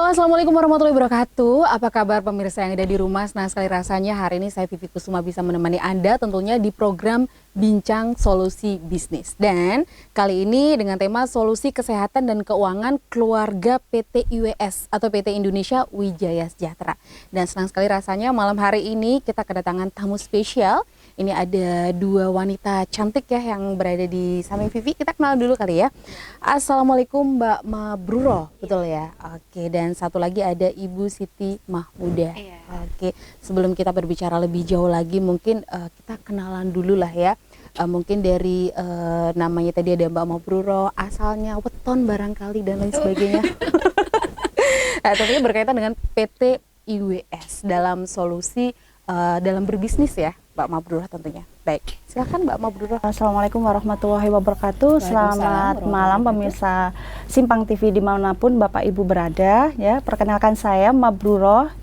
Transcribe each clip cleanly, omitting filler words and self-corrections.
Halo, assalamualaikum warahmatullahi wabarakatuh. Apa kabar pemirsa yang ada di rumah? Senang sekali rasanya hari ini saya Vivi Kusuma bisa menemani Anda tentunya di program Bincang Solusi Bisnis. Dan kali ini dengan tema Solusi Kesehatan dan Keuangan Keluarga PT IWS atau PT Indonesia Wijaya Sejahtera. Dan senang sekali rasanya malam hari ini kita kedatangan tamu spesial. Ini ada dua wanita cantik ya yang berada di samping Vivi. Kita kenal dulu kali ya. Assalamualaikum Mbak Mabruro, betul ya? Oke, dan satu lagi ada Ibu Siti Mahmudah. Iya. Oke, sebelum kita berbicara lebih jauh lagi mungkin kita kenalan dulu lah ya. Mungkin dari namanya tadi ada Mbak Mabruro, asalnya weton barangkali dan lain sebagainya. Tentunya berkaitan dengan PT IWS dalam solusi dalam berbisnis ya, Mbak Mabruro tentunya. Baik, silakan Mbak Mabruro. Assalamualaikum warahmatullahi wabarakatuh. Selamat malam pemirsa Simpang TV dimanapun Bapak Ibu berada. Ya, perkenalkan saya Mabruro,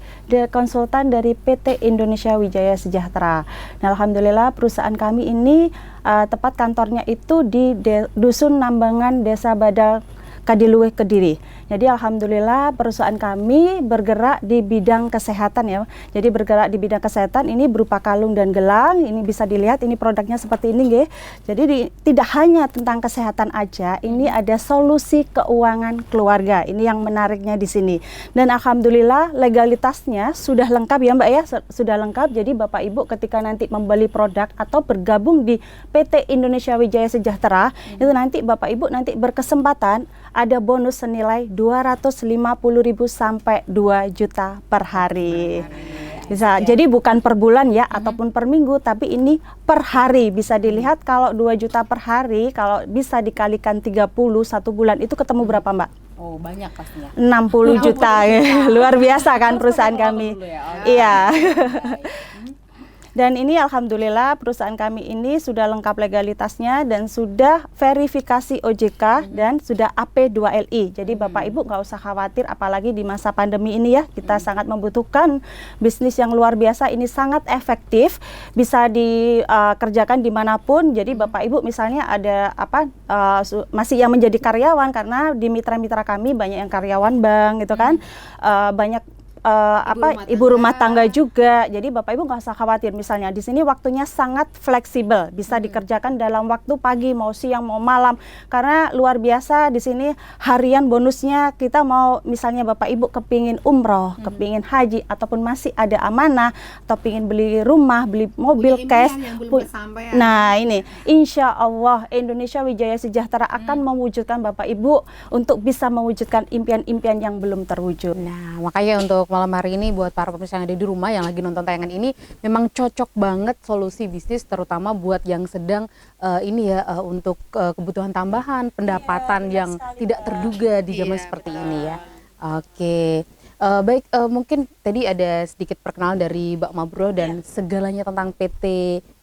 konsultan dari PT Indonesia Wijaya Sejahtera. Nah, alhamdulillah perusahaan kami ini tepat kantornya itu di Dusun Nambangan Desa Badal Kadiluwih, Kediri. Jadi alhamdulillah perusahaan kami bergerak di bidang kesehatan ya. Jadi bergerak di bidang kesehatan ini berupa kalung dan gelang. Ini bisa dilihat ini produknya seperti ini nggih. Jadi tidak hanya tentang kesehatan aja, ini ada solusi keuangan keluarga. Ini yang menariknya di sini. Dan alhamdulillah legalitasnya sudah lengkap ya Mbak ya, sudah lengkap. Jadi Bapak Ibu ketika nanti membeli produk atau bergabung di PT Indonesia Wijaya Sejahtera, itu nanti Bapak Ibu nanti berkesempatan ada bonus senilai 250.000 sampai 2 juta per hari. Bisa, jadi bukan per bulan ya ataupun per minggu, tapi ini per hari. Bisa dilihat kalau 2 juta per hari, kalau bisa dikalikan 30 satu bulan itu ketemu berapa Mbak? Oh, banyak pastinya. 60 juta. Luar biasa kan perusahaan kami. Iya. Dan ini alhamdulillah perusahaan kami ini sudah lengkap legalitasnya dan sudah verifikasi OJK dan sudah AP2LI. Jadi Bapak Ibu nggak usah khawatir, apalagi di masa pandemi ini ya, kita sangat membutuhkan bisnis yang luar biasa. Ini sangat efektif, bisa dikerjakan dimanapun. Jadi Bapak Ibu misalnya ada masih yang menjadi karyawan, karena di mitra-mitra kami banyak yang karyawan bank gitu kan, banyak ibu rumah tangga juga. Jadi Bapak Ibu nggak usah khawatir, misalnya di sini waktunya sangat fleksibel, bisa dikerjakan dalam waktu pagi, mau siang, mau malam, karena luar biasa di sini harian bonusnya. Kita mau misalnya Bapak Ibu kepingin umroh, kepingin haji, ataupun masih ada amanah, atau pingin beli rumah, beli mobil cash. Nah ini insya Allah Indonesia Wijaya Sejahtera akan mewujudkan Bapak Ibu untuk bisa mewujudkan impian-impian yang belum terwujud. Nah, makanya untuk malam hari ini buat para pemirsa yang ada di rumah yang lagi nonton tayangan ini, memang cocok banget solusi bisnis, terutama buat yang sedang untuk kebutuhan tambahan, pendapatan yang tidak terduga di zaman seperti ini ya. Oke. Baik, mungkin tadi ada sedikit perkenalan dari Mbak Mabruro dan segalanya tentang PT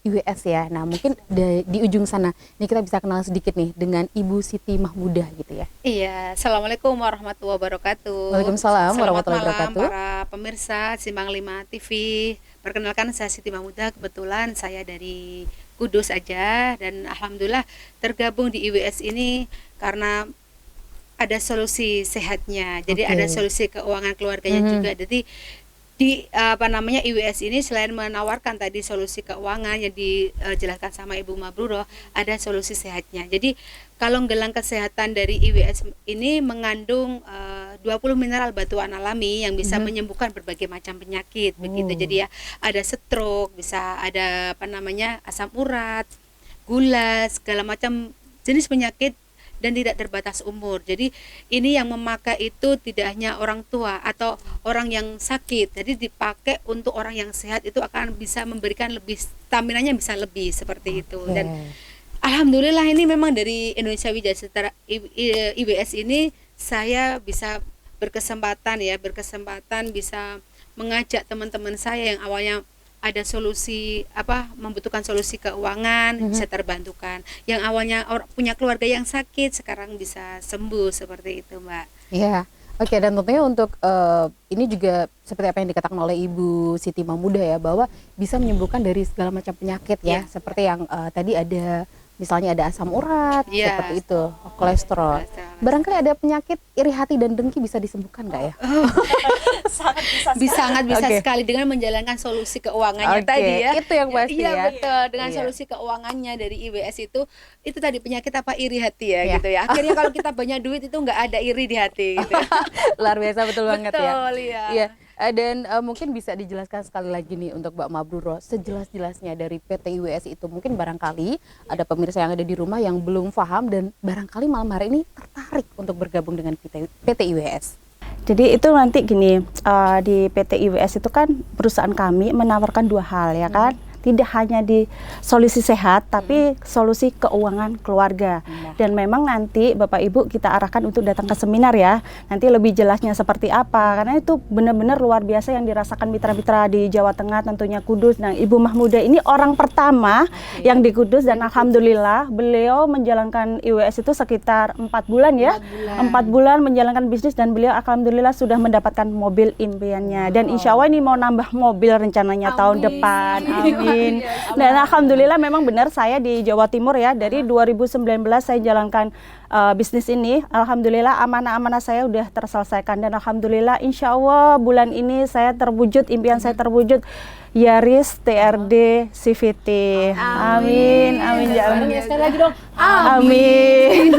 IWS ya. Nah mungkin di ujung sana, ini kita bisa kenal sedikit nih dengan Ibu Siti Mahmudah gitu ya. Iya, assalamualaikum warahmatullahi wabarakatuh. Waalaikumsalam warahmatullahi Selamat malam wabarakatuh. para pemirsa Simpang 5 TV. Perkenalkan saya Siti Mahmudah, kebetulan saya dari Kudus aja, dan alhamdulillah tergabung di IWS ini karena ada solusi sehatnya. Jadi ada solusi keuangan keluarganya juga. Jadi di IWS ini selain menawarkan tadi solusi keuangan yang dijelaskan sama Ibu Mabruro, ada solusi sehatnya. Jadi kalung gelang kesehatan dari IWS ini mengandung 20 mineral batuan alami yang bisa menyembuhkan berbagai macam penyakit begitu. Jadi ya ada stroke, bisa ada asam urat, gula, segala macam jenis penyakit, dan tidak terbatas umur. Jadi ini yang memakai itu tidak hanya orang tua atau orang yang sakit. Jadi dipakai untuk orang yang sehat, itu akan bisa memberikan lebih, staminanya bisa lebih seperti itu. Dan alhamdulillah ini memang dari Indonesia Wijaya Sejahtera IWS ini saya bisa berkesempatan bisa mengajak teman-teman saya yang awalnya ada solusi membutuhkan solusi keuangan, bisa terbantukan. Yang awalnya punya keluarga yang sakit sekarang bisa sembuh seperti itu, Mbak. Iya. Oke, dan tentunya untuk ini juga seperti apa yang dikatakan oleh Ibu Siti Mahmudah ya, bahwa bisa menyembuhkan dari segala macam penyakit ya, seperti yang tadi ada misalnya ada asam urat, Iya. seperti itu, kolesterol. Barangkali ada penyakit iri hati dan dengki bisa disembuhkan nggak ya? Sangat bisa Oke. sekali dengan menjalankan solusi keuangannya Oke, tadi ya. itu yang pasti Iya ya. betul, dengan Iya. solusi keuangannya dari IWS itu tadi penyakit apa iri hati ya Iya. gitu ya. Akhirnya kalau kita banyak duit itu nggak ada iri di hati gitu. Luar biasa, betul banget ya. Betul, iya. Iya, dan mungkin bisa dijelaskan sekali lagi nih untuk Mbak Mabruro sejelas-jelasnya dari PT IWS itu. Mungkin barangkali ada pemirsa yang ada di rumah yang belum paham dan barangkali malam hari ini tertarik untuk bergabung dengan PT IWS. Jadi itu nanti gini, di PT IWS itu kan perusahaan kami menawarkan dua hal ya kan. Tidak hanya di solusi sehat, tapi solusi keuangan keluarga. Dan memang nanti Bapak Ibu kita arahkan untuk datang ke seminar ya. Nanti lebih jelasnya seperti apa, karena itu benar-benar luar biasa yang dirasakan mitra-mitra di Jawa Tengah, tentunya Kudus. Nah, Ibu Mahmuda ini orang pertama yang di Kudus, dan alhamdulillah beliau menjalankan IWS itu sekitar 4 bulan ya. 4 bulan menjalankan bisnis, dan beliau alhamdulillah sudah mendapatkan mobil impiannya. Dan insya Allah ini mau nambah mobil rencananya tahun depan. Amin. Dan alhamdulillah memang benar saya di Jawa Timur ya, dari 2019 saya jalankan bisnis ini. Alhamdulillah amanah-amanah saya udah terselesaikan, dan alhamdulillah insya Allah bulan ini saya terwujud, impian saya terwujud, Yaris TRD CVT. Amin. Amin ya Allah. Sekali lagi dong. Amin.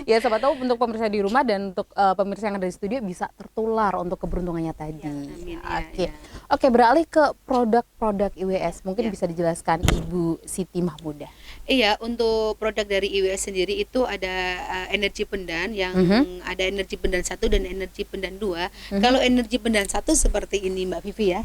Ya, siapa tahu untuk pemirsa di rumah dan untuk pemirsa yang ada di studio bisa tertular untuk keberuntungannya tadi. amin, ya, Oke. ya. Oke, beralih ke produk-produk IWS. Mungkin Ya. bisa dijelaskan Ibu Siti Mahmuda. Iya, untuk produk dari IWS sendiri itu ada energi pendan yang ada energi pendan 1 dan energi pendan 2. Kalau energi pendan 1 seperti ini Mbak Vivi ya.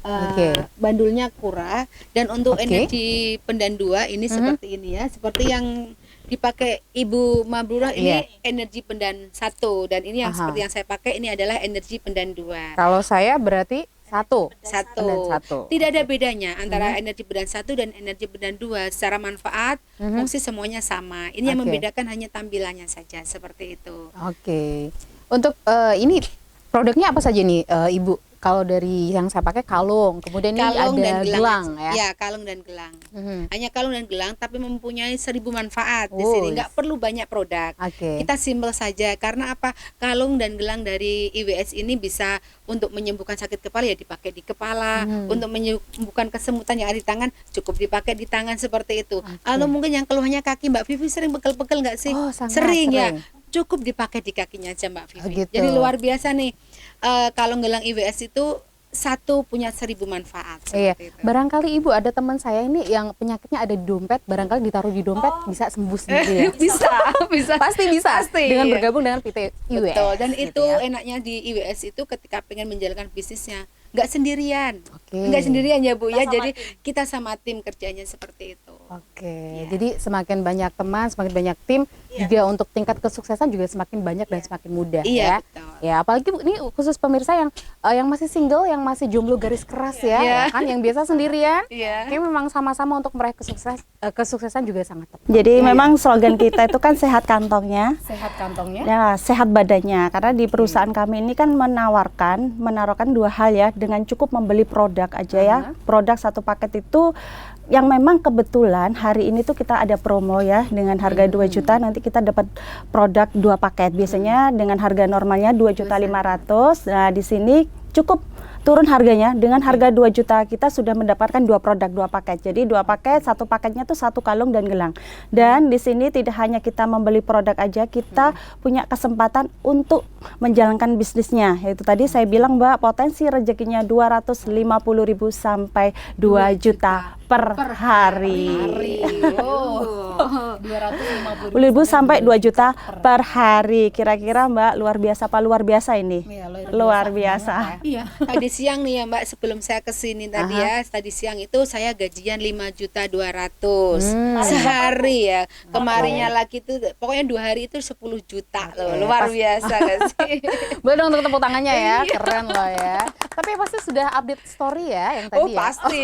Oke. Bandulnya kurang, dan untuk Oke. energi pendan 2 ini seperti ini ya, seperti yang dipakai Ibu Mabrurah ini Iya. energi pendan 1, dan ini yang Aha. seperti yang saya pakai ini adalah energi pendan 2. Kalau saya berarti satu. Satu. Pendan 1. Tidak ada bedanya antara energi pendan 1 dan energi pendan 2. Secara manfaat, fungsi semuanya sama. Ini yang Oke. membedakan hanya tampilannya saja, seperti itu. Oke. Untuk ini produknya apa saja nih, Ibu? Kalau dari yang saya pakai kalung, kemudian ini Kalung ada dan gelang ya. Ya, kalung dan gelang. Mhm. Hanya kalung dan gelang, tapi mempunyai 1000 manfaat di Oh, sini. Nggak perlu banyak produk. Oke. Kita simpel saja. Karena apa? Kalung dan gelang dari IWS ini bisa untuk menyembuhkan sakit kepala ya dipakai di kepala. Untuk menyembuhkan kesemutan yang ada di tangan cukup dipakai di tangan, seperti itu. Kalau mungkin yang keluhannya kaki, Mbak Vivi sering pegel-pegel nggak sih? Oh, sangat sering ya. sering. Cukup dipakai di kakinya aja Mbak Vivi. Oh, gitu. Jadi luar biasa nih. Kalung gelang IWS itu satu punya 1000 manfaat. Iya, Seperti itu. barangkali Ibu ada teman saya ini yang penyakitnya ada di dompet, barangkali ditaruh di dompet bisa sembuh sendiri ya. bisa, bisa. Pasti bisa Pasti, dengan iya. bergabung dengan PT IWS. Betul, dan gitu itu ya. enaknya di IWS itu ketika pengen menjalankan bisnisnya nggak sendirian. Oke. Nggak sendirian ya Bu ya, jadi kita sama tim kerjanya seperti itu. Oke, jadi semakin banyak teman, semakin banyak tim, juga untuk tingkat kesuksesan juga semakin banyak dan semakin mudah ya. Iya, betul. Ya, apalagi ini khusus pemirsa yang masih single, yang masih jomblo garis keras ya, Iya. ya kan, yang biasa sendirian. Iya. Kayak memang sama-sama untuk meraih kesuksesan juga sangat tepat. Jadi memang slogan kita itu kan sehat kantongnya, Sehat kantongnya. ya sehat badannya. Karena di perusahaan kami ini kan menawarkan dua hal ya, dengan cukup membeli produk aja ya. Produk satu paket itu yang memang kebetulan hari ini tuh kita ada promo ya, dengan harga 2 juta nanti kita dapat produk 2 paket. Biasanya dengan harga normalnya 2.500.000. Nah, di sini cukup turun harganya, dengan harga 2 juta kita sudah mendapatkan 2 produk 2 paket. Jadi 2 paket, satu paketnya tuh 1 kalung dan gelang. Dan di sini tidak hanya kita membeli produk aja, kita punya kesempatan untuk menjalankan bisnisnya. Yaitu tadi saya bilang Mbak, potensi rezekinya 250.000 sampai 2 juta per hari. Oh, 250.000 1.000 sampai 2 juta per hari. Kira-kira Mbak luar biasa apa luar biasa ini? Iya, Luar biasa. Iya, tadi siang nih ya Mbak, sebelum saya kesini tadi ya, tadi siang itu saya gajian 5.200.000 sehari ya. Kemarinnya lagi tuh, pokoknya 2 hari itu 10 juta loh, luar biasa kan sih. Boleh dong untuk tepuk tangannya ya, keren loh ya. Tapi pasti sudah update story ya yang tadi Oh ya. pasti,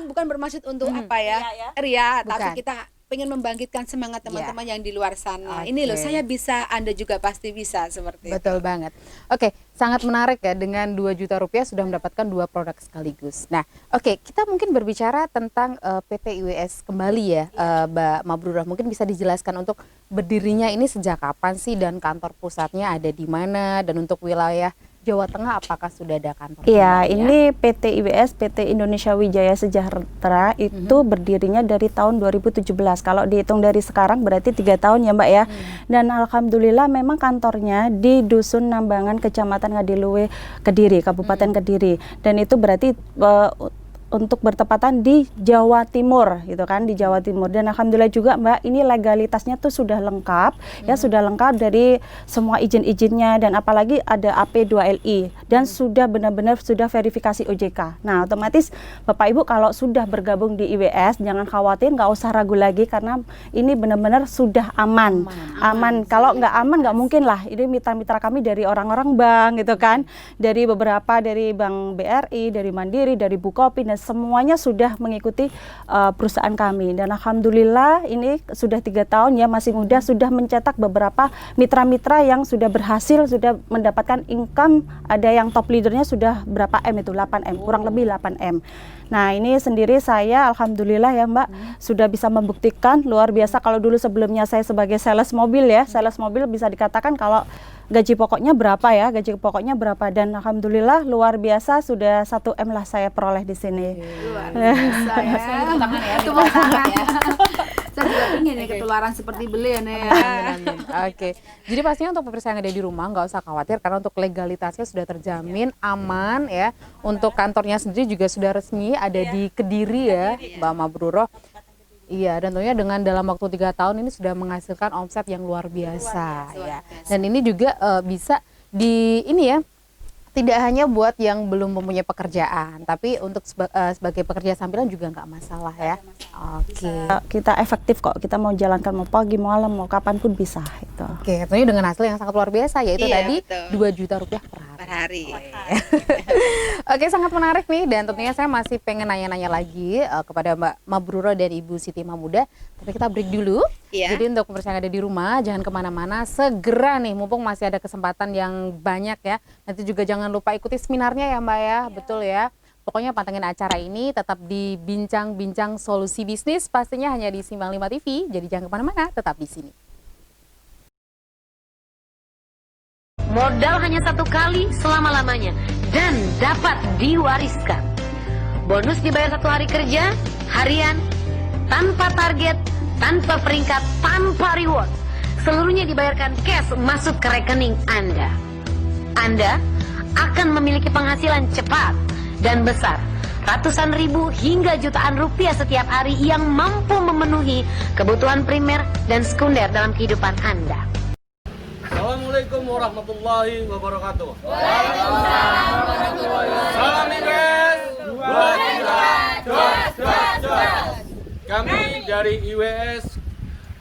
bukan bermaksud untuk apa ya, ria, tapi Bukan. kita pengen membangkitkan semangat teman-teman yang di luar sana. Oke. Ini loh, saya bisa, Anda juga pasti bisa, seperti Betul itu. banget. Oke, sangat menarik ya, dengan 2 juta rupiah sudah mendapatkan 2 produk sekaligus. Nah, oke, kita mungkin berbicara tentang PT IWS kembali ya, Mbak Mabrurah. Mungkin bisa dijelaskan untuk berdirinya ini sejak kapan sih, dan kantor pusatnya ada di mana, dan untuk wilayah Jawa Tengah apakah sudah ada kantor? Iya, ini PT IWS, PT Indonesia Wijaya Sejahtera itu berdirinya dari tahun 2017. Kalau dihitung dari sekarang berarti 3 tahun ya Mbak ya. Dan alhamdulillah memang kantornya di Dusun Nambangan, Kecamatan Ngadiluwe, Kediri, Kabupaten Kediri. Dan itu berarti untuk bertepatan di Jawa Timur gitu kan, di Jawa Timur. Dan alhamdulillah juga Mbak, ini legalitasnya tuh sudah lengkap ya, sudah lengkap dari semua izin-izinnya, dan apalagi ada AP2LI dan sudah benar-benar sudah verifikasi OJK. Nah, otomatis Bapak Ibu kalau sudah bergabung di IWS jangan khawatir, nggak usah ragu lagi, karena ini benar-benar sudah aman. Kalau nggak aman nggak mungkin lah. Ini mitra-mitra kami dari orang-orang bank gitu kan, dari beberapa, dari Bank BRI, dari Mandiri, dari Bukopin, dan semuanya sudah mengikuti perusahaan kami. Dan alhamdulillah ini sudah 3 tahun ya, masih muda, sudah mencetak beberapa mitra-mitra yang sudah berhasil, sudah mendapatkan income. Ada yang top leadernya sudah berapa M itu, 8M, kurang lebih 8M. Nah, ini sendiri saya alhamdulillah ya Mbak, sudah bisa membuktikan luar biasa. Kalau dulu sebelumnya saya sebagai sales mobil ya, sales mobil bisa dikatakan kalau gaji pokoknya berapa ya, gaji pokoknya berapa, dan alhamdulillah luar biasa sudah 1M lah saya peroleh di sini. Luar biasa ya. Tepuk tangan ya. Saya juga ingin ya ketularan seperti beliau nih ya. Oke, jadi pastinya untuk pemirsa yang ada di rumah nggak usah khawatir, karena untuk legalitasnya sudah terjamin aman ya. Untuk kantornya sendiri juga sudah resmi ada di Kediri ya, Mbak Mabrurah. Iya, dan tentunya dengan dalam waktu 3 tahun ini sudah menghasilkan omset yang luar biasa ya. Dan ini juga bisa di ini ya, tidak hanya buat yang belum mempunyai pekerjaan, tapi untuk sebagai pekerja sambilan juga nggak masalah ya. Oke. Kita efektif kok, kita mau jalankan mau pagi, mau malam, mau kapanpun bisa itu. Oke, tentunya dengan hasil yang sangat luar biasa, yaitu Iya, tadi betul. 2 juta rupiah per hari. Per hari. Oke, sangat menarik nih, dan tentunya saya masih pengen nanya-nanya lagi kepada Mbak Mabrurah dan Ibu Siti Mahmudah, tapi kita break dulu. Iya. Jadi untuk pemirsa yang ada di rumah, jangan kemana-mana, segera nih, mumpung masih ada kesempatan yang banyak ya. Nanti juga jangan lupa ikuti seminarnya ya Mbak ya, betul ya. Pokoknya pantengin acara ini, tetap di Bincang-Bincang Solusi Bisnis, pastinya hanya di Simpang 5 TV, jadi jangan kemana-mana, tetap di sini. Modal hanya 1 kali selama-lamanya dan dapat diwariskan. Bonus dibayar 1 hari kerja, harian, tanpa target, tanpa peringkat, tanpa reward. Seluruhnya dibayarkan cash masuk ke rekening Anda. Anda akan memiliki penghasilan cepat dan besar, ratusan ribu hingga jutaan rupiah setiap hari yang mampu memenuhi kebutuhan primer dan sekunder dalam kehidupan Anda. Assalamualaikum warahmatullahi wabarakatuh. Waalaikumsalam warahmatullahi wabarakatuh. Salam IWS 2 juta, jos. Kami dari IWS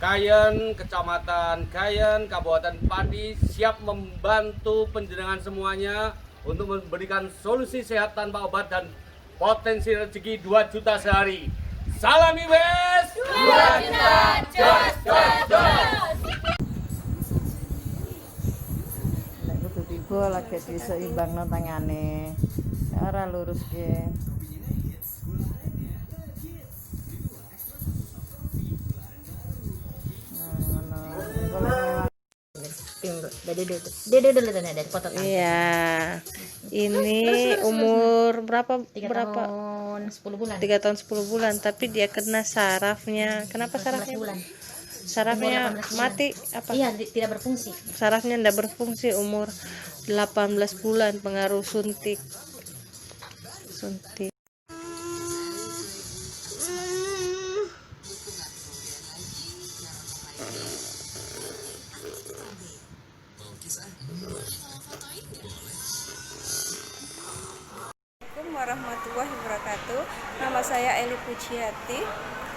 Kayen, Kecamatan Kayen, Kabupaten Pati siap membantu penjenengan semuanya untuk memberikan solusi sehat tanpa obat dan potensi rezeki 2 juta sehari. Salam IWS 2 juta, jos. Tiba lagi diseimbang nang tangane. Ora lurus ke. Iya. Ini umur berapa? 3 tahun 10 bulan. 3 tahun 10 bulan, tapi dia kena sarafnya. Kenapa sarafnya? Sarafnya mati apa? Iya, tidak berfungsi. Sarafnya tidak berfungsi, umur 18 bulan, pengaruh suntik. Assalamualaikum warahmatullahi wabarakatuh. Nama saya Eli Pujiati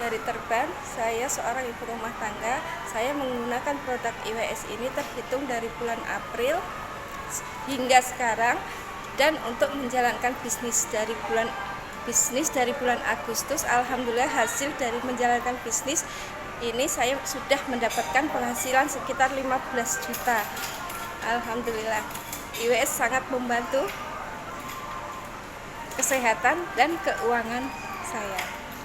dari Terban. Saya seorang ibu rumah tangga. Saya menggunakan produk IWS ini terhitung dari bulan April hingga sekarang, dan untuk menjalankan bisnis dari bulan Agustus, alhamdulillah hasil dari menjalankan bisnis ini saya sudah mendapatkan penghasilan sekitar 15 juta. Alhamdulillah. IWS sangat membantu kesehatan dan keuangan saya.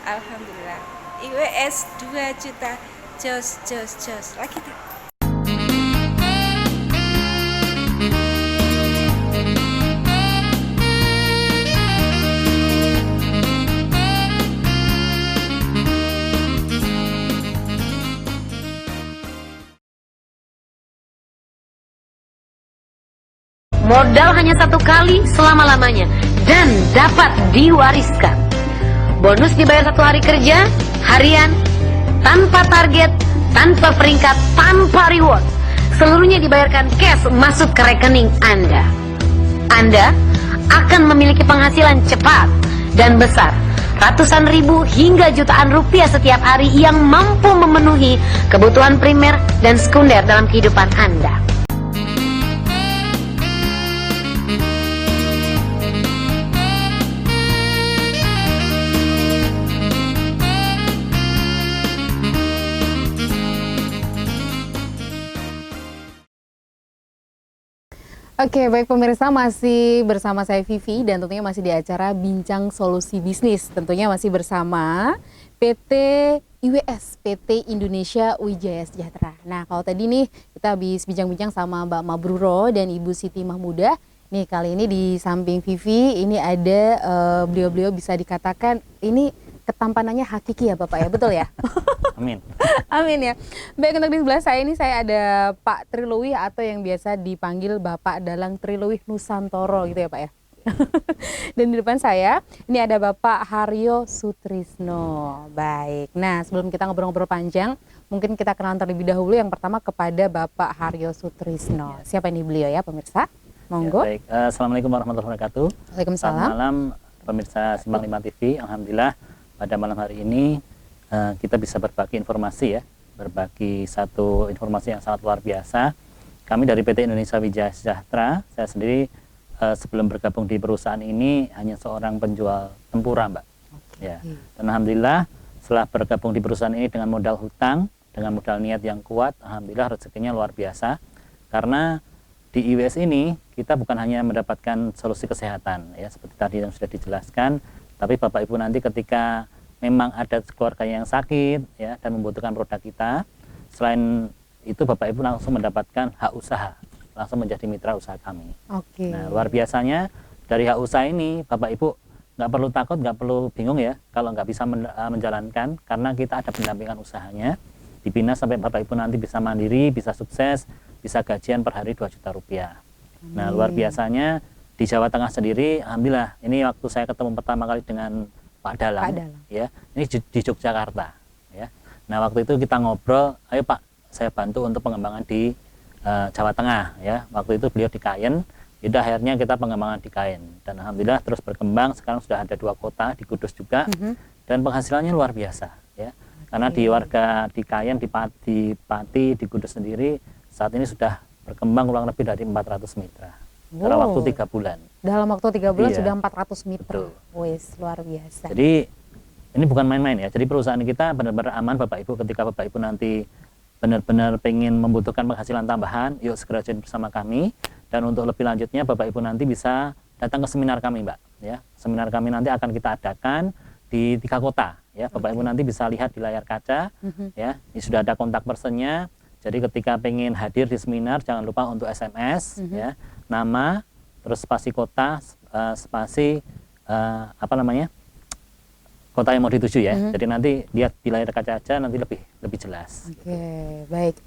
Alhamdulillah. IWS 2 juta. Jos. Lagi tuh. Modal hanya satu kali selama-lamanya dan dapat diwariskan. Bonus dibayar 1 hari kerja, harian, tanpa target, tanpa peringkat, tanpa reward. Seluruhnya dibayarkan cash masuk ke rekening Anda. Anda akan memiliki penghasilan cepat dan besar, ratusan ribu hingga jutaan rupiah setiap hari yang mampu memenuhi kebutuhan primer dan sekunder dalam kehidupan Anda. Oke, baik pemirsa, masih bersama saya Vivi dan tentunya masih di acara Bincang Solusi Bisnis. Tentunya masih bersama PT IWS, PT Indonesia Wijaya Sejahtera. Nah, kalau tadi nih kita habis bincang-bincang sama Mbak Mabruro dan Ibu Siti Mahmudah. Nih kali ini di samping Vivi ini ada beliau-beliau bisa dikatakan ini ketampanannya hakiki ya Bapak ya, betul ya? Amin. Amin ya. Baik, untuk di sebelah saya ini saya ada Pak Triluwih atau yang biasa dipanggil Bapak Dalang Triluwih Nusantoro gitu ya Pak ya. Dan di depan saya ini ada Bapak Haryo Sutrisno. Baik. Nah, sebelum kita ngobrol-ngobrol panjang, mungkin kita kenalan terlebih dahulu yang pertama kepada Bapak Haryo Sutrisno. Siapa ini beliau ya pemirsa? Monggo. Ya, baik. Assalamualaikum warahmatullahi wabarakatuh. Waalaikumsalam. Selamat malam pemirsa Simpang 5 TV. Alhamdulillah pada malam hari ini kita bisa berbagi informasi ya, berbagi satu informasi yang sangat luar biasa. Kami dari PT Indonesia Wijaya Sejahtera, saya sendiri sebelum bergabung di perusahaan ini hanya seorang penjual tempura, Mbak. Ya. Dan alhamdulillah setelah bergabung di perusahaan ini dengan modal hutang, dengan modal niat yang kuat, alhamdulillah rezekinya luar biasa. Karena di IWS ini kita bukan hanya mendapatkan solusi kesehatan ya, seperti tadi yang sudah dijelaskan, tapi Bapak Ibu nanti ketika memang ada keluarga yang sakit ya dan membutuhkan produk kita, selain itu Bapak Ibu langsung mendapatkan hak usaha, langsung menjadi mitra usaha kami. Oke. Nah, luar biasanya dari hak usaha ini Bapak Ibu nggak perlu takut, nggak perlu bingung ya kalau nggak bisa menjalankan, karena kita ada pendampingan usahanya, dibina sampai Bapak Ibu nanti bisa mandiri, bisa sukses, bisa gajian per hari 2 juta rupiah. Nah, luar biasanya di Jawa Tengah sendiri, alhamdulillah ini waktu saya ketemu pertama kali dengan Pak Dalang, ya, ini di Yogyakarta, ya. Nah, waktu itu kita ngobrol, ayo Pak, saya bantu untuk pengembangan di Jawa Tengah, ya. Waktu itu beliau di Kayen, yaudah akhirnya kita pengembangan di Kayen, dan alhamdulillah terus berkembang. Sekarang sudah ada 2 kota di Kudus juga, dan penghasilannya luar biasa, ya. Karena di warga di Kayen, di Pati, di Kudus sendiri saat ini sudah berkembang kurang lebih dari 400 mitra. Dalam waktu 3 bulan. Dalam waktu 3 bulan Iya. sudah 400 mitra. Betul. Wes, luar biasa. Jadi ini bukan main-main ya. Jadi perusahaan kita benar-benar aman Bapak Ibu, ketika Bapak Ibu nanti benar-benar pengen membutuhkan penghasilan tambahan, yuk segera join bersama kami. Dan untuk lebih lanjutnya Bapak Ibu nanti bisa datang ke seminar kami, Mbak. Ya, seminar kami nanti akan kita adakan di 3 kota. Ya, Bapak Ibu nanti bisa lihat di layar kaca. Ya, ini sudah ada kontak personnya. Jadi ketika pengen hadir di seminar, jangan lupa untuk SMS, ya, nama, terus spasi kota, spasi kota yang mau dituju ya. Jadi nanti lihat di layar kaca aja, nanti lebih jelas. Oke, baik.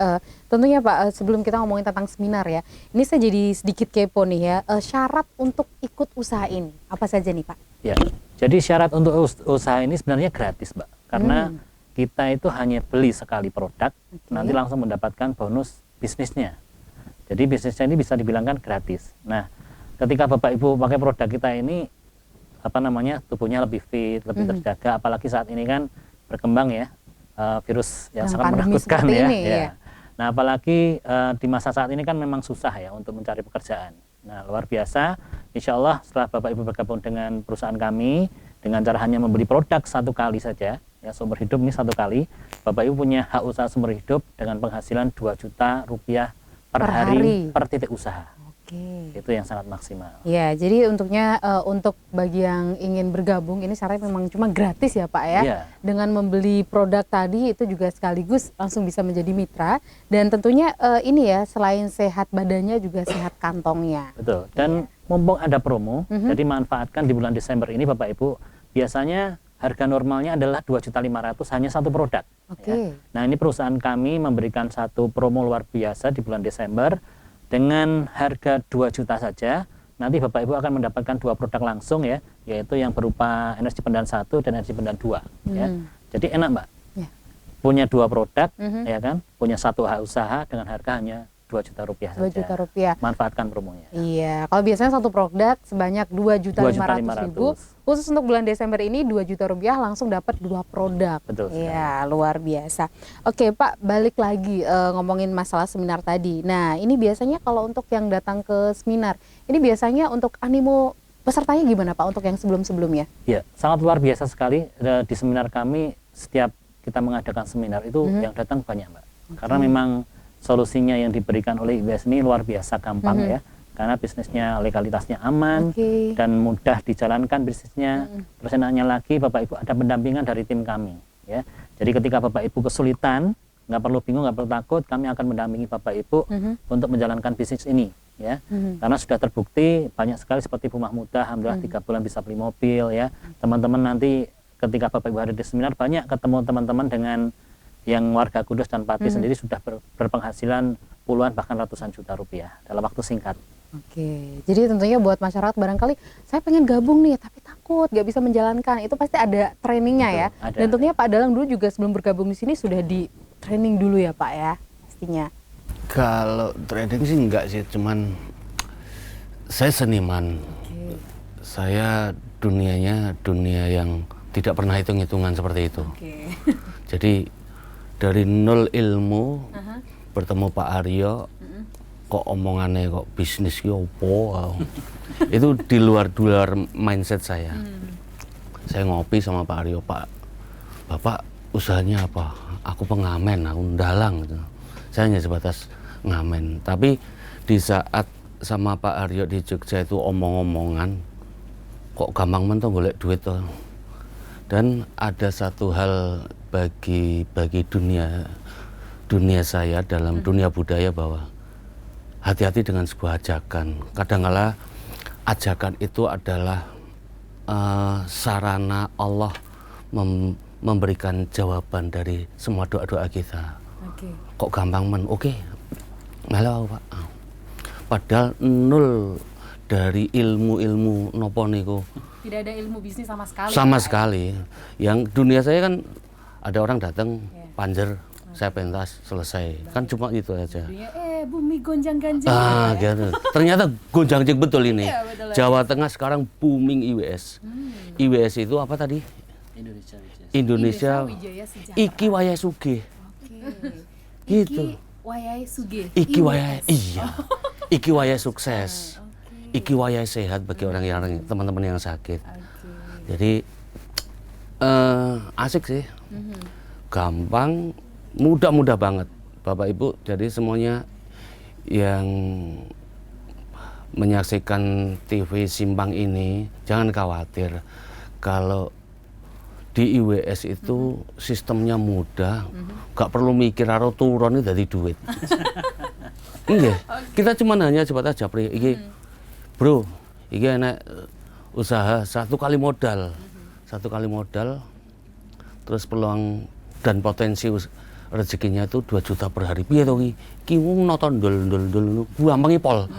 Tentunya Pak, sebelum kita ngomongin tentang seminar ya, ini saya jadi sedikit kepo nih ya. Syarat untuk ikut usaha ini apa saja nih Pak? Ya, jadi syarat untuk usaha ini sebenarnya gratis, Mbak. Karena kita itu hanya beli sekali produk, nanti langsung mendapatkan bonus bisnisnya. Jadi bisnisnya ini bisa dibilangkan gratis. Nah, ketika Bapak Ibu pakai produk kita ini, tubuhnya lebih fit, lebih terjaga. Apalagi saat ini kan berkembang ya virus yang sangat menakutkan ya. Ini, ya. Nah, apalagi di masa saat ini kan memang susah ya untuk mencari pekerjaan. Nah, luar biasa. Insya Allah setelah Bapak Ibu bergabung dengan perusahaan kami, dengan cara hanya membeli produk 1 kali saja, Ya, sumber hidup ini 1 kali. Bapak Ibu punya hak usaha sumber hidup dengan penghasilan 2 juta rupiah per hari per titik usaha. Oke. Itu yang sangat maksimal. Ya, jadi untuk bagi yang ingin bergabung ini syaratnya memang cuma gratis ya Pak ya. Iya. Dengan membeli produk tadi itu juga sekaligus langsung bisa menjadi mitra dan tentunya ini ya selain sehat badannya juga sehat kantongnya. Betul. Dan mumpung ada promo, jadi manfaatkan di bulan Desember ini Bapak Ibu. Biasanya harga normalnya adalah 2.500.000 hanya 1 produk. Oke. Ya. Nah, ini perusahaan kami memberikan satu promo luar biasa di bulan Desember. Dengan harga 2 juta saja, nanti Bapak Ibu akan mendapatkan 2 produk langsung ya, yaitu yang berupa energi pendan 1 dan energi pendan 2 ya. Jadi enak Mbak, punya 2 produk ya kan, punya 1 hak usaha dengan harga hanya 2 juta rupiah 2 saja. juta rupiah. Manfaatkan promonya. Iya, kalau biasanya satu produk sebanyak 2.500.000, khusus untuk bulan Desember ini 2 juta rupiah langsung dapat 2 produk. Betul sekali. Iya, luar biasa. Oke Pak, balik lagi ngomongin masalah seminar tadi. Nah, ini biasanya kalau untuk yang datang ke seminar, ini biasanya untuk animo pesertanya gimana Pak untuk yang sebelum-sebelumnya? Ya, sangat luar biasa sekali. Di seminar kami, setiap kita mengadakan seminar itu yang datang banyak Mbak. Karena memang solusinya yang diberikan oleh IWS ini luar biasa gampang ya, karena bisnisnya legalitasnya aman dan mudah dijalankan bisnisnya. Terus enaknya lagi Bapak Ibu ada pendampingan dari tim kami ya. Jadi ketika Bapak Ibu kesulitan, nggak perlu bingung, nggak perlu takut, kami akan mendampingi Bapak Ibu untuk menjalankan bisnis ini ya. Karena sudah terbukti banyak sekali seperti Bu Mahmudah, alhamdulillah 3 bulan bisa beli mobil ya. Teman-teman nanti ketika Bapak Ibu ada di seminar banyak ketemu teman-teman dengan yang warga Kudus dan Pati sendiri sudah berpenghasilan puluhan bahkan ratusan juta rupiah dalam waktu singkat. Oke, jadi tentunya buat masyarakat barangkali saya pengen gabung nih tapi takut gak bisa menjalankan, itu pasti ada trainingnya ya. Ada. Dan tentunya Pak Dalang dulu juga sebelum bergabung di sini sudah di training dulu ya Pak ya pastinya. Kalau training sih enggak sih, cuman saya seniman. Saya dunianya dunia yang tidak pernah hitung-hitungan seperti itu. Jadi dari nol ilmu bertemu Pak Aryo, kok omongannya kok bisnis ki opo, itu di luar mindset saya. Saya ngopi sama Pak Aryo, Pak, Bapak usahanya apa? Aku pengamen, aku ndalang gitu. Saya hanya sebatas ngamen. Tapi di saat sama Pak Aryo di Jogja itu omong-omongan, kok gampang men toh golek duit toh. Dan ada satu hal bagi dunia saya dalam dunia budaya bahwa hati-hati dengan sebuah ajakan. Kadang-kala ajakan itu adalah sarana Allah memberikan jawaban dari semua doa-doa kita. Kok gampang men? Oke, halo Pak. Padahal nol dari ilmu nopo niku. Tidak ada ilmu bisnis sama sekali. Sama sekali. Yang dunia saya kan ada orang datang, panjer, saya pentas, selesai. Kan cuma itu aja. Bumi gonjang-ganjing. Gitu. Ternyata gonjang-ganjing betul ini. Jawa Tengah sekarang booming IWS. IWS itu apa tadi? Indonesia Wijaya Sejahtera. Iki Wayai Sugih. Gitu. Wayai Sugih. Iki Wayai, iya. Iki Wayai sukses. Iki Wayai sehat bagi orang yang teman-teman yang sakit. Jadi asik sih. Gampang, mudah banget. Bapak Ibu, jadi semuanya yang menyaksikan TV Simpang ini jangan khawatir. Kalau di IWS itu sistemnya mudah, gak perlu mikir karo turun itu dari duit. Iya, kita cuma hanya sebatas japri. Iki, bro, iki enak usaha 1 kali modal, terus peluang dan potensi rezekinya itu 2 juta per hari. Piye to ki wong nonton dol gampang pol.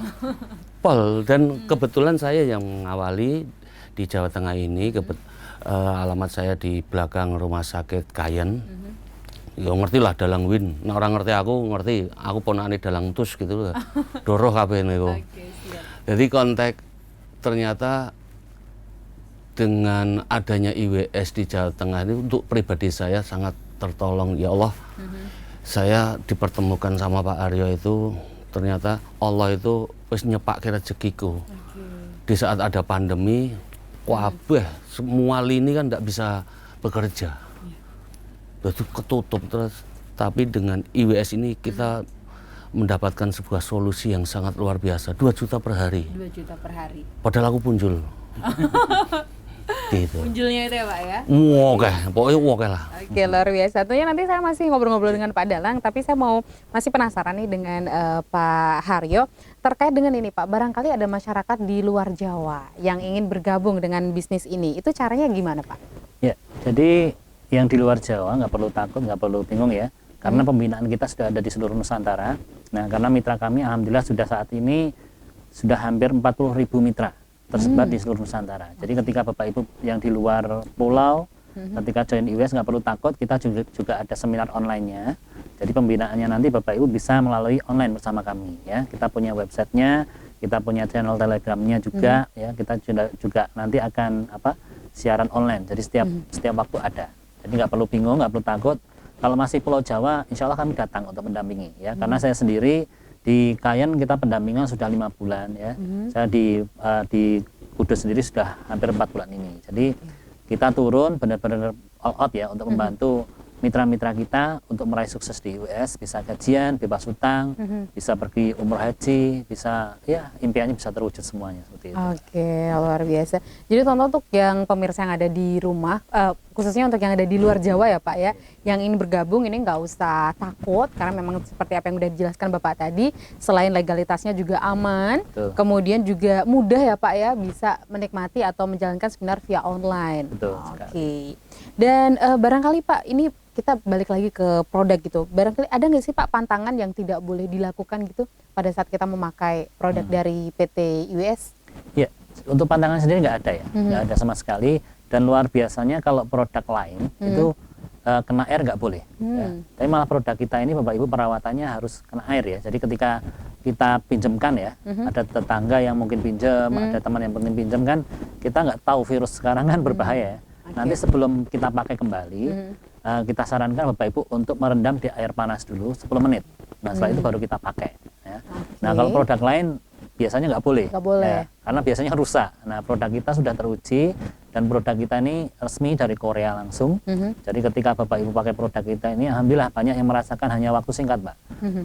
Dan kebetulan saya yang mengawali di Jawa Tengah ini, alamat saya di belakang rumah sakit Kayen. Ya ngerti lah Dalang Win. Nek orang ngerti aku ponakane Dalang Tus gitu loh. Doroh kabeh niku. Jadi kontak ternyata dengan adanya IWS di Jawa Tengah ini untuk pribadi saya sangat tertolong. Ya Allah, saya dipertemukan sama Pak Aryo itu, ternyata Allah itu wis nyepake rezekiku. Di saat ada pandemi, wabah, semua lini kan tidak bisa bekerja. Itu ketutup terus. Tapi dengan IWS ini kita mendapatkan sebuah solusi yang sangat luar biasa. 2 juta per hari. 2 juta per hari. Padahal aku punjul. Gitu. Punjulnya itu ya Pak ya? Oke, pokoknya oke lah. Oke, luar biasa. Tentunya nanti saya masih ngobrol-ngobrol dengan Pak Dalang, tapi saya masih penasaran nih dengan Pak Haryo terkait dengan ini Pak. Barangkali ada masyarakat di luar Jawa yang ingin bergabung dengan bisnis ini. Itu caranya gimana Pak? Ya, jadi yang di luar Jawa nggak perlu takut, nggak perlu bingung ya. Karena pembinaan kita sudah ada di seluruh Nusantara. Nah, karena mitra kami alhamdulillah sudah saat ini sudah hampir 40.000 mitra tersebar di seluruh Nusantara. Jadi ketika Bapak Ibu yang di luar pulau, ketika join IWS nggak perlu takut, kita juga ada seminar online-nya. Jadi pembinaannya nanti Bapak Ibu bisa melalui online bersama kami ya. Kita punya websitenya, kita punya channel Telegramnya juga ya. Kita juga nanti akan siaran online. Jadi setiap waktu ada. Jadi nggak perlu bingung, nggak perlu takut. Kalau masih Pulau Jawa, insya Allah kami datang untuk mendampingi ya. Karena saya sendiri di Kayen kita pendampingan sudah 5 bulan ya. Saya di Kudus sendiri sudah hampir 4 bulan ini. Jadi kita turun benar-benar all out ya untuk membantu mitra-mitra kita untuk meraih sukses di IWS, bisa gajian, bebas hutang, bisa pergi umroh haji, bisa ya impiannya bisa terwujud semuanya seperti itu. Oke, luar biasa. Jadi tonton untuk yang pemirsa yang ada di rumah, khususnya untuk yang ada di luar Jawa ya Pak ya, yang ingin bergabung ini nggak usah takut karena memang seperti apa yang udah dijelaskan Bapak tadi, selain legalitasnya juga aman, kemudian juga mudah ya Pak ya, bisa menikmati atau menjalankan seminar via online. Betul. Oke. Dan barangkali Pak, ini kita balik lagi ke produk gitu. Barangkali ada nggak sih Pak pantangan yang tidak boleh dilakukan gitu pada saat kita memakai produk dari PT IWS? Ya, untuk pantangan sendiri nggak ada ya, nggak ada sama sekali. Dan luar biasanya kalau produk lain itu kena air nggak boleh. Ya. Tapi malah produk kita ini Bapak Ibu perawatannya harus kena air ya. Jadi ketika kita pinjamkan ya, ada tetangga yang mungkin pinjam, ada teman yang mungkin pinjam kan, kita nggak tahu virus sekarang kan berbahaya ya. Nanti sebelum kita pakai kembali, kita sarankan Bapak Ibu untuk merendam di air panas dulu 10 menit. Nah setelah itu baru kita pakai. Ya. Nah kalau produk lain biasanya nggak boleh. Ya, karena biasanya rusak. Nah produk kita sudah teruji dan produk kita ini resmi dari Korea langsung. Jadi ketika Bapak Ibu pakai produk kita ini, alhamdulillah banyak yang merasakan hanya waktu singkat Mbak.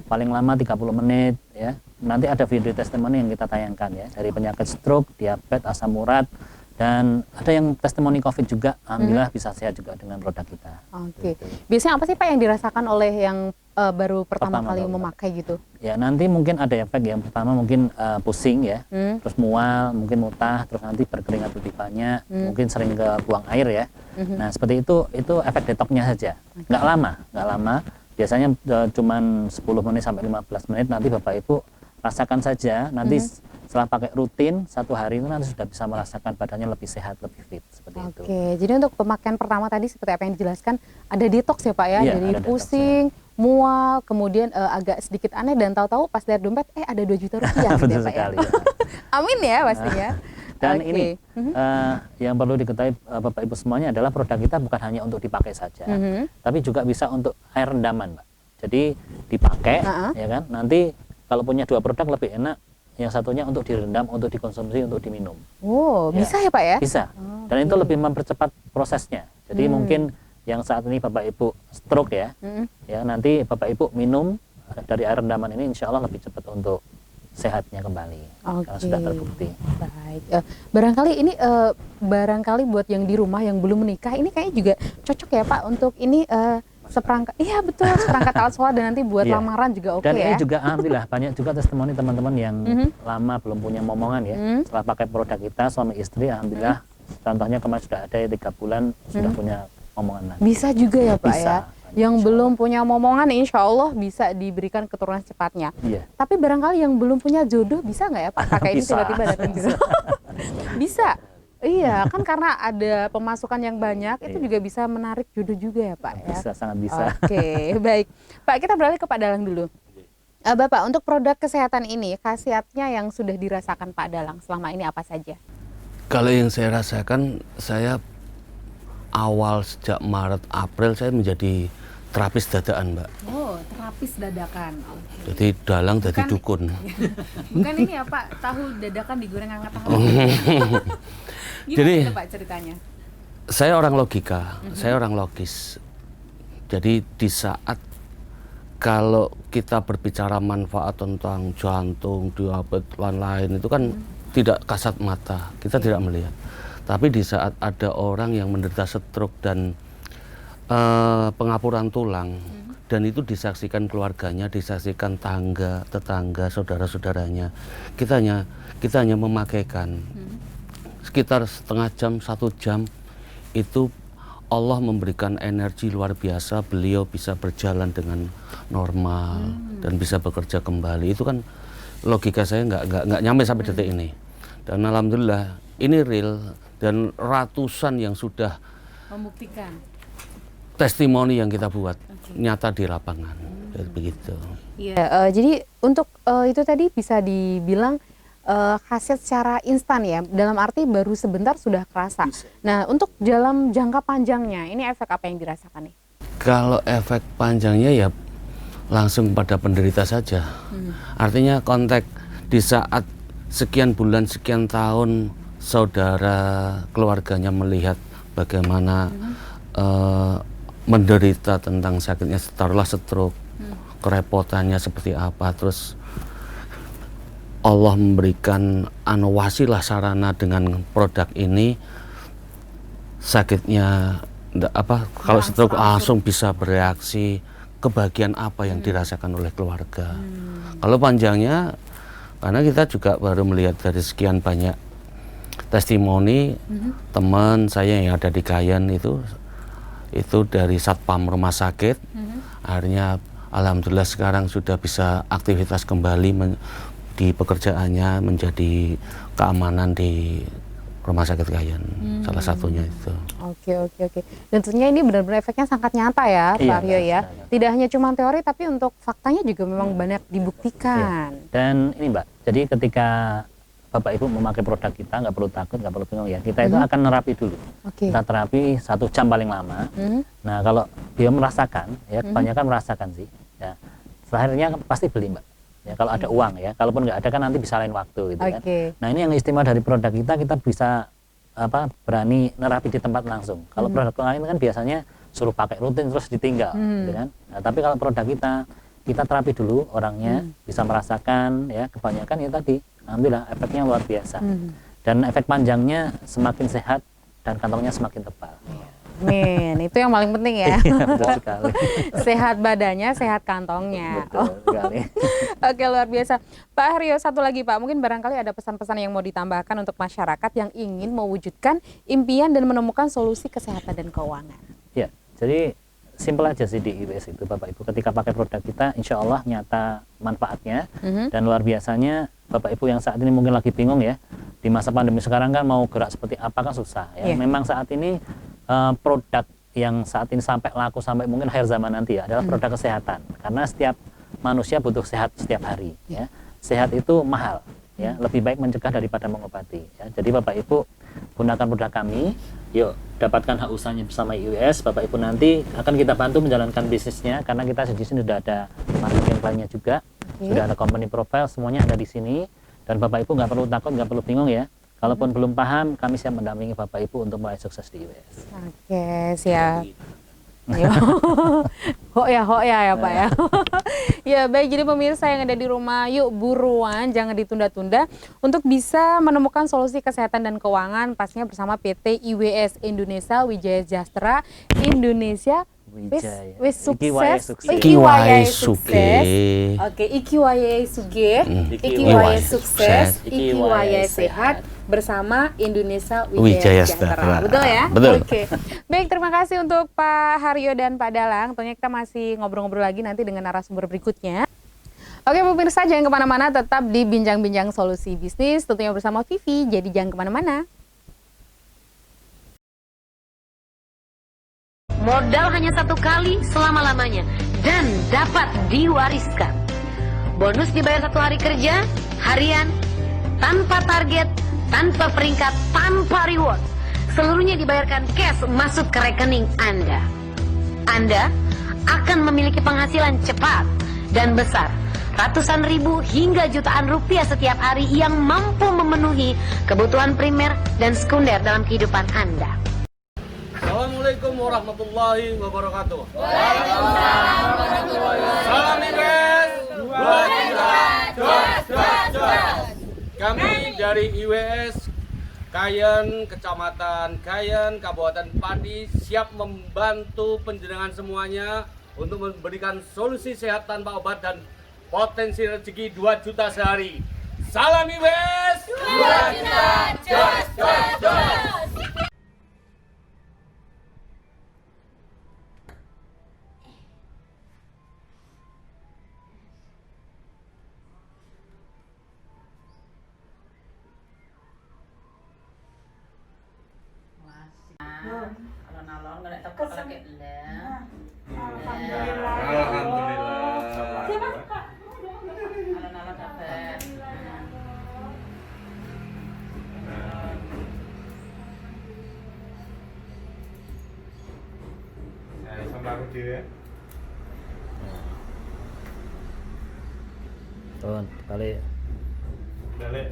Paling lama 30 menit ya. Nanti ada video testimoni yang kita tayangkan ya. Dari penyakit stroke, diabetes, asam urat, dan ada yang testimoni COVID juga, alhamdulillah bisa sehat juga dengan produk kita. Oke. Biasanya apa sih Pak yang dirasakan oleh yang baru pertama kali memakai gitu? Ya nanti mungkin ada efek yang pertama mungkin pusing ya, terus mual, mungkin mutah, terus nanti berkeringat lebih banyak, mungkin sering ke buang air ya. Nah seperti itu efek detoknya saja, nggak lama. Biasanya cuman 10 menit sampai 15 menit, nanti Bapak Ibu rasakan saja, nanti setelah pakai rutin 1 hari itu nanti sudah bisa merasakan badannya lebih sehat, lebih fit seperti itu. Oke, jadi untuk pemakaian pertama tadi seperti apa yang dijelaskan, ada detox ya Pak ya, jadi pusing, mual, kemudian agak sedikit aneh dan tahu-tahu pas lihat dompet ada 2 juta rupiah gitu ya Pak sekali, ya. Amin ya pastinya. Dan ini yang perlu diketahui Bapak Ibu semuanya adalah produk kita bukan hanya untuk dipakai saja, tapi juga bisa untuk air rendaman Mbak. Jadi dipakai ya kan, nanti kalau punya 2 produk lebih enak. Yang satunya untuk direndam, untuk dikonsumsi, untuk diminum. Oh, bisa ya Pak ya? Bisa. Dan itu lebih mempercepat prosesnya. Jadi mungkin yang saat ini Bapak Ibu stroke ya, ya nanti Bapak Ibu minum dari air rendaman ini insya Allah lebih cepat untuk sehatnya kembali. Karena sudah terbukti. Baik. Barangkali ini barangkali buat yang di rumah yang belum menikah ini kayaknya juga cocok ya Pak untuk ini seperangkat, iya betul, seperangkat alat sholat dan nanti buat lamaran juga oke dan ya. Dan ini juga alhamdulillah banyak juga testimoni teman-teman yang lama belum punya momongan ya. Setelah pakai produk kita suami istri alhamdulillah contohnya kemarin sudah ada 3 bulan sudah punya momongan lagi. Bisa juga ya Pak bisa, ya. Yang belum punya momongan insya Allah bisa diberikan keturunan secepatnya. Iya. Tapi barangkali yang belum punya jodoh bisa nggak ya Pak? Pakai ini tiba-tiba datang gitu. Bisa. Iya, kan karena ada pemasukan yang banyak, itu juga bisa menarik jodoh juga ya Pak ya? Bisa, sangat bisa. Oke, baik. Pak, kita beralih ke Pak Dalang dulu. Bapak, untuk produk kesehatan ini, khasiatnya yang sudah dirasakan Pak Dalang selama ini apa saja? Kalau yang saya rasakan, saya awal sejak Maret, April saya menjadi terapis dadakan Mbak. Oh, terapis dadakan. Okay. Jadi dalang jadi dukun. Bukan ini ya Pak, tahu dadakan digoreng hangat-hangat. Gimana Jadi, itu Pak ceritanya? Saya orang logika, saya orang logis. Jadi di saat kalau kita berbicara manfaat tentang jantung, diabetes, lain-lain itu kan tidak kasat mata, kita tidak melihat. Tapi di saat ada orang yang menderita stroke dan pengapuran tulang, dan itu disaksikan keluarganya, disaksikan tetangga, saudara-saudaranya, kita hanya memakaikan sekitar setengah jam, 1 jam, itu Allah memberikan energi luar biasa, beliau bisa berjalan dengan normal dan bisa bekerja kembali. Itu kan logika saya nggak nyampe sampai detik ini. Dan alhamdulillah ini real, dan ratusan yang sudah Membuktikan. testimoni yang kita buat nyata di lapangan. Jadi begitu. Iya, jadi untuk itu tadi bisa dibilang khasiat secara instan ya, dalam arti baru sebentar sudah kerasa. Nah, untuk dalam jangka panjangnya, ini efek apa yang dirasakan nih? Kalau efek panjangnya ya langsung pada penderita saja. Artinya konteks di saat sekian bulan, sekian tahun saudara keluarganya melihat bagaimana menderita tentang sakitnya, taruhlah stroke, kerepotannya seperti apa, terus Allah memberikan wasilah sarana dengan produk ini, sakitnya kalau stroke langsung bisa bereaksi, kebahagiaan apa yang dirasakan oleh keluarga. Kalau panjangnya, karena kita juga baru melihat dari sekian banyak testimoni teman saya yang ada di Kayen itu dari satpam rumah sakit, akhirnya alhamdulillah sekarang sudah bisa aktivitas kembali di pekerjaannya, menjadi keamanan di rumah sakit Kayen, salah satunya itu. Oke. Dan tentunya ini benar-benar efeknya sangat nyata ya, Pak Aryo ya. Tidak hanya cuma teori, tapi untuk faktanya juga memang banyak dibuktikan. Iya. Dan ini Mbak, jadi ketika Bapak Ibu memakai produk kita, nggak perlu takut, nggak perlu bingung ya. Kita itu akan nerapi dulu. Kita terapi 1 jam paling lama. Nah kalau dia merasakan, ya kebanyakan merasakan sih. Ya, akhirnya pasti beli Mbak. Ya, kalau ada uang ya, kalaupun nggak ada kan nanti bisa lain waktu gitu kan. Nah ini yang istimewa dari produk kita bisa berani nerapi di tempat langsung. Kalau produk lain kan biasanya suruh pakai rutin terus ditinggal, gitu kan. Nah, tapi kalau produk kita terapi dulu orangnya, bisa merasakan ya, kebanyakan ya tadi, alhamdulillah efeknya luar biasa. Dan efek panjangnya semakin sehat dan kantongnya semakin tebal. Amin, itu yang paling penting ya. Betul sekali. Sehat badannya, sehat kantongnya. Betul sekali. Oke, luar biasa. Pak Aryo, satu lagi Pak, mungkin barangkali ada pesan-pesan yang mau ditambahkan untuk masyarakat yang ingin mewujudkan impian dan menemukan solusi kesehatan dan keuangan. Ya, jadi simpel aja sih di IWS itu Bapak Ibu, ketika pakai produk kita insya Allah nyata manfaatnya. Dan luar biasanya Bapak Ibu yang saat ini mungkin lagi bingung ya, di masa pandemi sekarang kan mau gerak seperti apa kan susah ya. Memang saat ini produk yang saat ini sampai laku sampai mungkin akhir zaman nanti ya adalah produk kesehatan, karena setiap manusia butuh sehat setiap hari ya. Sehat itu mahal ya, lebih baik mencegah daripada mengobati ya. Jadi Bapak Ibu gunakan produk kami, yuk dapatkan hak usahanya bersama IWS. Bapak Ibu nanti akan kita bantu menjalankan bisnisnya, karena kita di sini sudah ada marketing lainnya juga, sudah ada company profile, semuanya ada di sini. Dan Bapak Ibu nggak perlu takut, nggak perlu bingung ya. Kalaupun belum paham, kami siap mendampingi Bapak Ibu untuk mulai sukses di IWS. Oke, siap. Hok ya Pak ya. Ya baik, jadi pemirsa yang ada di rumah, yuk buruan, jangan ditunda-tunda untuk bisa menemukan solusi kesehatan dan keuangan pastinya bersama PT IWS Indonesia Wijaya Sejahtera Indonesia. Wis sukses. Ikiwaye sukses. Oke, Ikiwaye suge, Ikiwaye sukses, Ikiwaye sehat bersama Indonesia Wijaya Sejahtera. Betul ya? Betul. Oke. Baik, terima kasih untuk Pak Haryo dan Pak Dalang. Tentunya kita masih ngobrol-ngobrol lagi nanti dengan narasumber berikutnya. Oke pemirsa, jangan kemana-mana, tetap di Bincang-Bincang Solusi Bisnis, tentunya bersama Vivi, jadi jangan kemana-mana. Modal hanya 1 kali selama-lamanya dan dapat diwariskan. Bonus dibayar 1 hari kerja, harian, tanpa target, tanpa peringkat, tanpa reward. Seluruhnya dibayarkan cash masuk ke rekening Anda. Anda akan memiliki penghasilan cepat dan besar, ratusan ribu hingga jutaan rupiah setiap hari yang mampu memenuhi kebutuhan primer dan sekunder dalam kehidupan Anda. Assalamualaikum warahmatullahi wabarakatuh. Waalaikumsalam warahmatullahi wabarakatuh. Salam IWS 23 jos. Kami dari IWS Kayen, Kecamatan Kayen, Kabupaten Pati siap membantu penjenengan semuanya untuk memberikan solusi sehat tanpa obat dan potensi rezeki 2 juta sehari. Salam IWS 2 juta jos. Kalau nalon nggak tepuk lagi lah. Alhamdulillah. Kalau nalon dapat. Sama aku dia. Tuh, balik. Balik,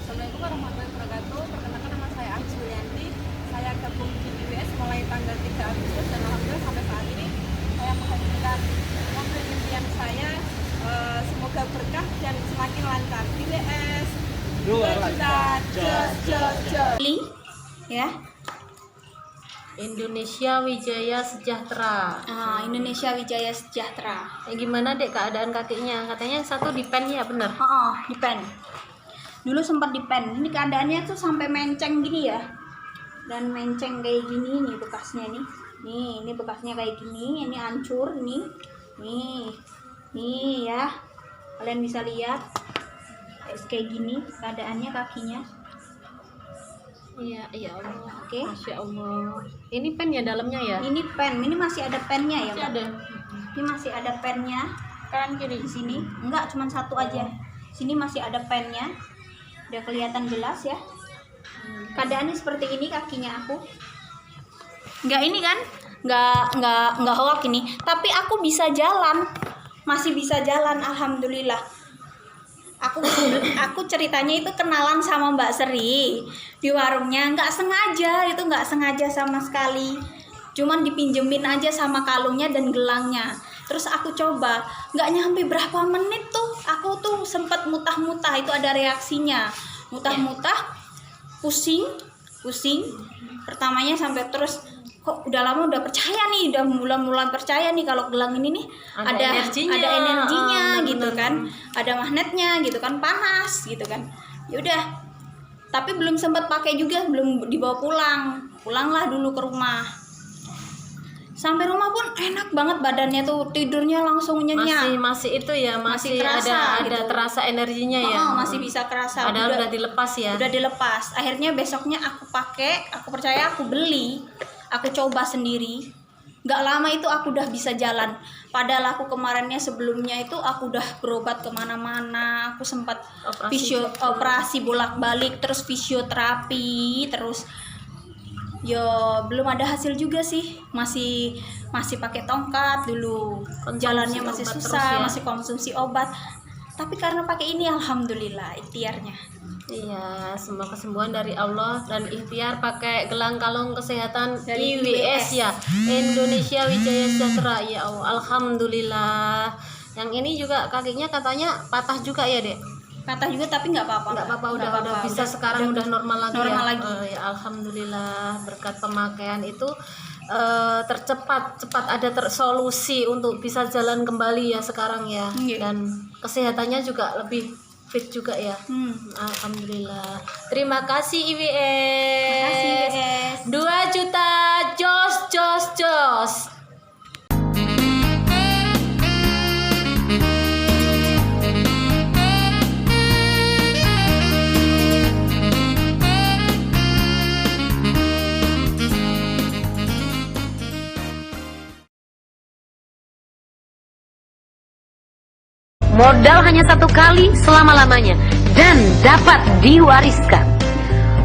Assalamualaikum warahmatullahi wabarakatuh. Perkenalkan nama saya Agus Yulianti. Saya gabung di IWS mulai tanggal 3 Agustus dan alhamdulillah sampai saat ini saya menghasilkan mobil impian saya. Semoga berkah dan semakin lancar. IWS 2 juta jos. Ya. Indonesia Wijaya Sejahtera. Indonesia Wijaya Sejahtera. Gimana dek keadaan kakinya? Katanya satu di pen ya, benar? Di pen. Dulu sempat di pen. Ini keadaannya tuh sampai menceng gini ya. Dan menceng kayak gini nih bekasnya nih. Ini bekasnya kayak gini. Ini hancur nih. Nih ya. Kalian bisa lihat. Kayak gini keadaannya kakinya. Iya, ya Allah. Oke. Masya Allah. Ini pen ya dalamnya ya? Ini pen. Ini masih ada pennya ya, Masih Mbak? ada. Ini masih ada pennya. Kanan kiri Di sini enggak, cuma satu aja. Sini masih ada pennya. Udah kelihatan jelas ya. Keadaannya seperti ini kakinya aku. Enggak ini kan? Enggak hoak ini. Tapi aku bisa jalan. Masih bisa jalan, alhamdulillah. Aku ceritanya itu kenalan sama Mbak Seri di warungnya, nggak sengaja sama sekali, cuman dipinjemin aja sama kalungnya dan gelangnya. Terus aku coba, nggak nyampe berapa menit tuh aku tuh sempat mutah-mutah, itu ada reaksinya, mutah-mutah, pusing, pertamanya sampai terus kok udah lama udah percaya nih, udah mulai percaya nih kalau gelang ini nih ada energinya gitu kan, ada magnetnya gitu kan, panas gitu kan. Yaudah, tapi belum sempat pakai juga, belum dibawa pulanglah dulu ke rumah. Sampai rumah pun enak banget badannya tuh, tidurnya langsung nyenyak. Masih itu ya, masih kerasa ada gitu. terasa energinya ya. Masih bisa kerasa. Padahal udah dilepas ya. Udah dilepas. Akhirnya besoknya aku pakai, aku percaya, aku beli, aku coba sendiri. Gak lama itu aku udah bisa jalan. Padahal aku kemarinnya sebelumnya itu aku udah berobat kemana-mana. Aku sempat operasi bolak-balik, terus fisioterapi, terus yo belum ada hasil juga sih, masih pakai tongkat dulu, jalannya masih susah, masih konsumsi obat. Tapi karena pakai ini alhamdulillah ikhtiarnya. Iya, semua kesembuhan dari Allah dan ikhtiar pakai gelang kalung kesehatan Dari IWS ya, Indonesia Wijaya Sejahtera ya Allah, alhamdulillah. Yang ini juga kakinya katanya patah juga ya dek? Patah juga tapi nggak apa-apa. Nggak apa-apa, udah bisa sekarang udah normal lagi ya. Ya alhamdulillah, berkat pemakaian itu cepat ada solusi untuk bisa jalan kembali ya sekarang ya. Dan kesehatannya juga lebih fit juga ya. Alhamdulillah. Terima kasih IWS. Terima kasih IWS. 2 juta jos. Modal hanya 1 kali selama-lamanya dan dapat diwariskan.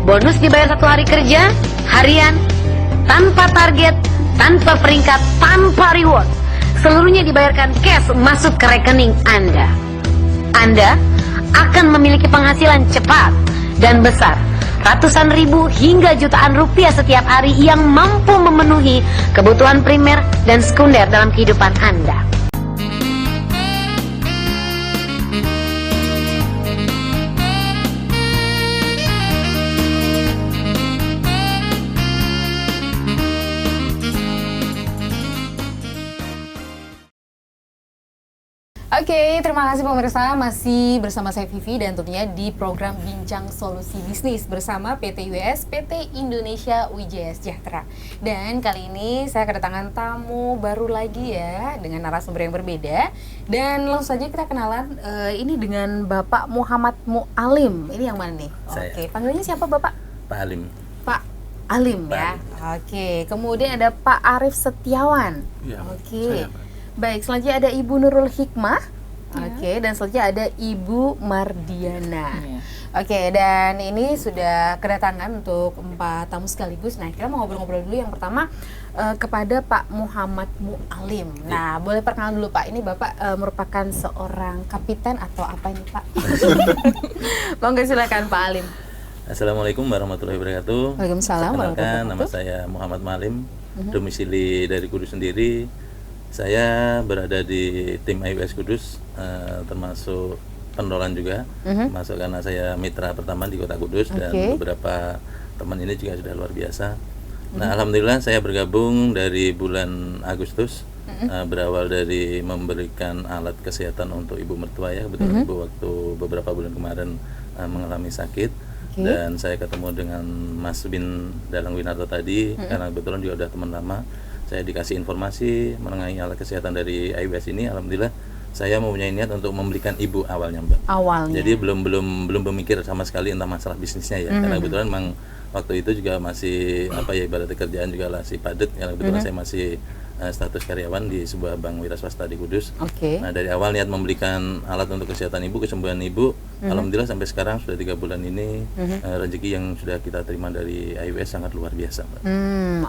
Bonus dibayar 1 hari kerja, harian, tanpa target, tanpa peringkat, tanpa reward. Seluruhnya dibayarkan cash masuk ke rekening Anda. Anda akan memiliki penghasilan cepat dan besar. ratusan ribu hingga jutaan rupiah setiap hari yang mampu memenuhi kebutuhan primer dan sekunder dalam kehidupan Anda. Oke, terima kasih pemirsa, masih bersama saya Vivi dan tentunya di program Bincang Solusi Bisnis bersama PT IWS, PT Indonesia Wijaya Sejahtera. Dan kali ini saya kedatangan tamu baru lagi ya, dengan narasumber yang berbeda. Dan langsung saja kita kenalan, ini dengan Bapak Muhammad Mu'alim. Ini yang mana nih? Saya. Oke, panggilnya siapa Bapak? Pak Alim. Pak Alim ya. Oke, kemudian ada Pak Arif Setiawan. Ya, Oke. saya, Pak. Baik, selanjutnya ada Ibu Nurul Hikmah. Oke, dan selanjutnya ada Ibu Mardiana. Oke, dan ini sudah kedatangan untuk 4 tamu sekaligus. Nah, kita mau ngobrol-ngobrol dulu. Yang pertama kepada Pak Muhammad Mu'alim. Nah, boleh perkenalan dulu Pak. Ini Bapak merupakan seorang kapiten atau apa ini Pak? Monggo silakan Pak Alim. Assalamualaikum warahmatullahi wabarakatuh. Waalaikumsalam warahmatullahi Perkenalkan, nama wabarakatuh. saya Muhammad Mu'alim, domisili dari Kudus sendiri. Saya berada di tim IWS Kudus, termasuk pengelolaan juga, termasuk karena saya mitra pertama di Kota Kudus dan beberapa teman ini juga sudah luar biasa. Nah, alhamdulillah saya bergabung dari bulan Agustus, berawal dari memberikan alat kesehatan untuk ibu mertua ya, kebetulan ibu waktu beberapa bulan kemarin mengalami sakit. Dan saya ketemu dengan Mas Bin Dalang Winarto tadi, karena kebetulan dia udah teman lama. Saya dikasih informasi mengenai alat kesehatan dari IWS ini, alhamdulillah saya mempunyai niat untuk membelikan ibu awalnya Mbak. Awalnya. Jadi belum memikir sama sekali tentang masalah bisnisnya ya, karena kebetulan memang waktu itu juga masih apa ya, ibarat kerjaan juga masih padat, karena kebetulan saya masih status karyawan di sebuah bank wira swasta di Kudus. Nah, dari awal niat membelikan alat untuk kesehatan ibu, kesembuhan ibu, alhamdulillah sampai sekarang sudah 3 bulan ini rezeki yang sudah kita terima dari IWS sangat luar biasa Mbak.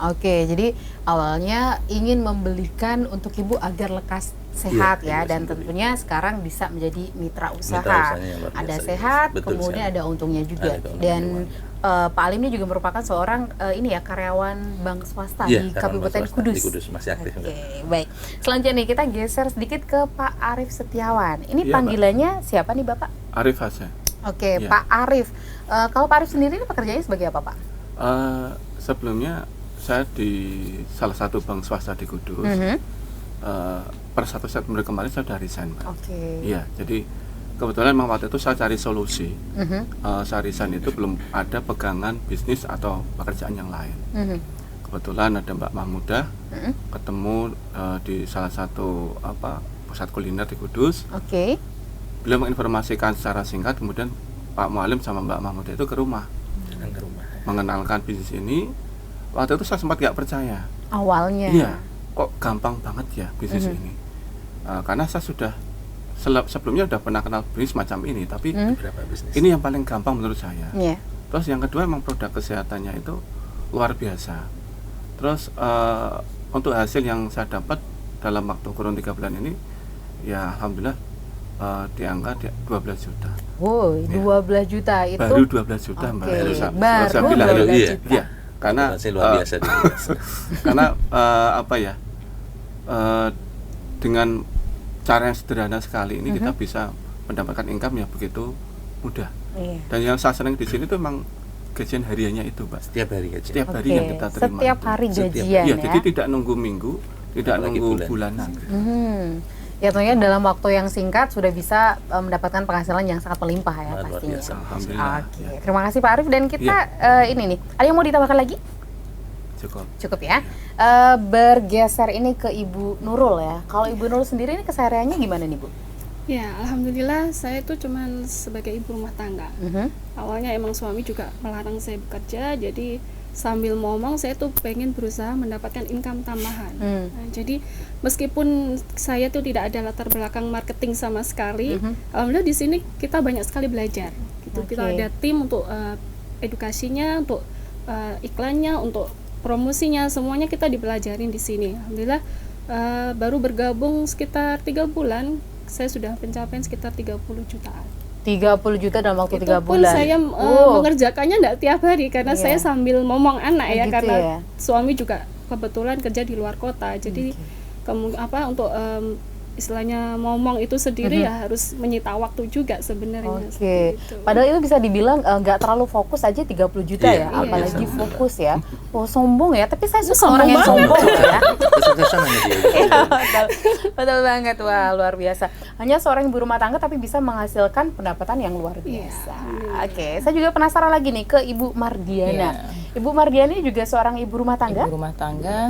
Oke, jadi awalnya ingin membelikan untuk ibu agar lekas sehat ya, dan tentunya sekarang bisa menjadi mitra usaha. Ada sehat, kemudian ada untungnya juga. Dan Pak Alim ini juga merupakan seorang ini ya, karyawan bank swasta di Kabupaten Kudus. Di Kudus masih aktif. Oke, baik. Selanjutnya nih kita geser sedikit ke Pak Arif Setiawan. Ini panggilannya siapa nih Bapak? Arif Hasan. Oke, Pak Arif. Kalau Pak Arif sendiri ini pekerjaannya sebagai apa Pak? Sebelumnya saya di salah satu bank swasta di Kudus. Per 1 September kemarin saya sudah resign, Mbak. Iya, jadi kebetulan memang waktu itu saya cari solusi. Saya resign itu belum ada pegangan bisnis atau pekerjaan yang lain. Kebetulan ada Mbak Mahmudah, ketemu di salah satu pusat kuliner di Kudus. Beliau menginformasikan secara singkat, kemudian Pak Mu'alim sama Mbak Mahmudah itu ke rumah. Mengenalkan bisnis ini. Waktu itu saya sempat nggak percaya. Awalnya. Iya, kok gampang banget ya bisnis ini. Karena saya sudah sebelumnya sudah pernah kenal bisnis macam ini, tapi ini yang paling gampang menurut saya. Terus yang kedua, memang produk kesehatannya itu luar biasa. Terus untuk hasil yang saya dapat dalam waktu kurun 3 bulan ini, ya alhamdulillah di angka 12 juta. Wow, 12 juta itu baru 12 juta Mbak. Baru 12 juta. Iya, karena luar biasa. Karena dengan cara yang sederhana sekali ini kita bisa mendapatkan income yang begitu mudah. Dan yang saya senang di sini tuh memang gajian hariannya itu, Pak. Setiap hari gajian. Setiap hari yang kita terima. Setiap hari gajian ya. Jadi tidak nunggu minggu, tidak nunggu bulanan. Ya, tentunya dalam waktu yang singkat sudah bisa mendapatkan penghasilan yang sangat melimpah ya pastinya. Oke, terima kasih Pak Arif. Dan kita ini nih, ada yang mau ditambahkan lagi? Cukup ya. Bergeser ini ke Ibu Nurul ya. Kalau Ibu Nurul sendiri ini kesehariannya gimana nih Bu? Ya, alhamdulillah saya itu cuman sebagai ibu rumah tangga. Awalnya emang suami juga melarang saya bekerja, jadi sambil ngomong saya tuh pengen berusaha mendapatkan income tambahan. Nah, jadi meskipun saya tuh tidak ada latar belakang marketing sama sekali, alhamdulillah di sini kita banyak sekali belajar. Gitu. Kita ada tim untuk edukasinya, untuk iklannya, untuk promosinya, semuanya kita dipelajarin di sini. Alhamdulillah baru bergabung sekitar 3 bulan, saya sudah pencapaian sekitar 30 jutaan. 30 juta dalam waktu 3 Itu pun bulan. saya mengerjakannya enggak tiap hari karena saya sambil ngomong anak ya, Gitu karena ya? suami juga kebetulan kerja di luar kota. Jadi untuk istilahnya ngomong itu sendiri ya harus menyita waktu juga sebenarnya. Oke. Padahal itu bisa dibilang nggak terlalu fokus aja 30 juta ya, apalagi fokus ya. Oh, sombong ya, tapi saya suka orang yang sombong ya. Kesuksesan hanya dia. Iya, betul banget. Wah, luar biasa. Hanya seorang ibu rumah tangga tapi bisa menghasilkan pendapatan yang luar biasa. Oke, saya juga penasaran lagi nih ke Ibu Mardiana. Ibu Mardiana juga seorang ibu rumah tangga? Ibu rumah tangga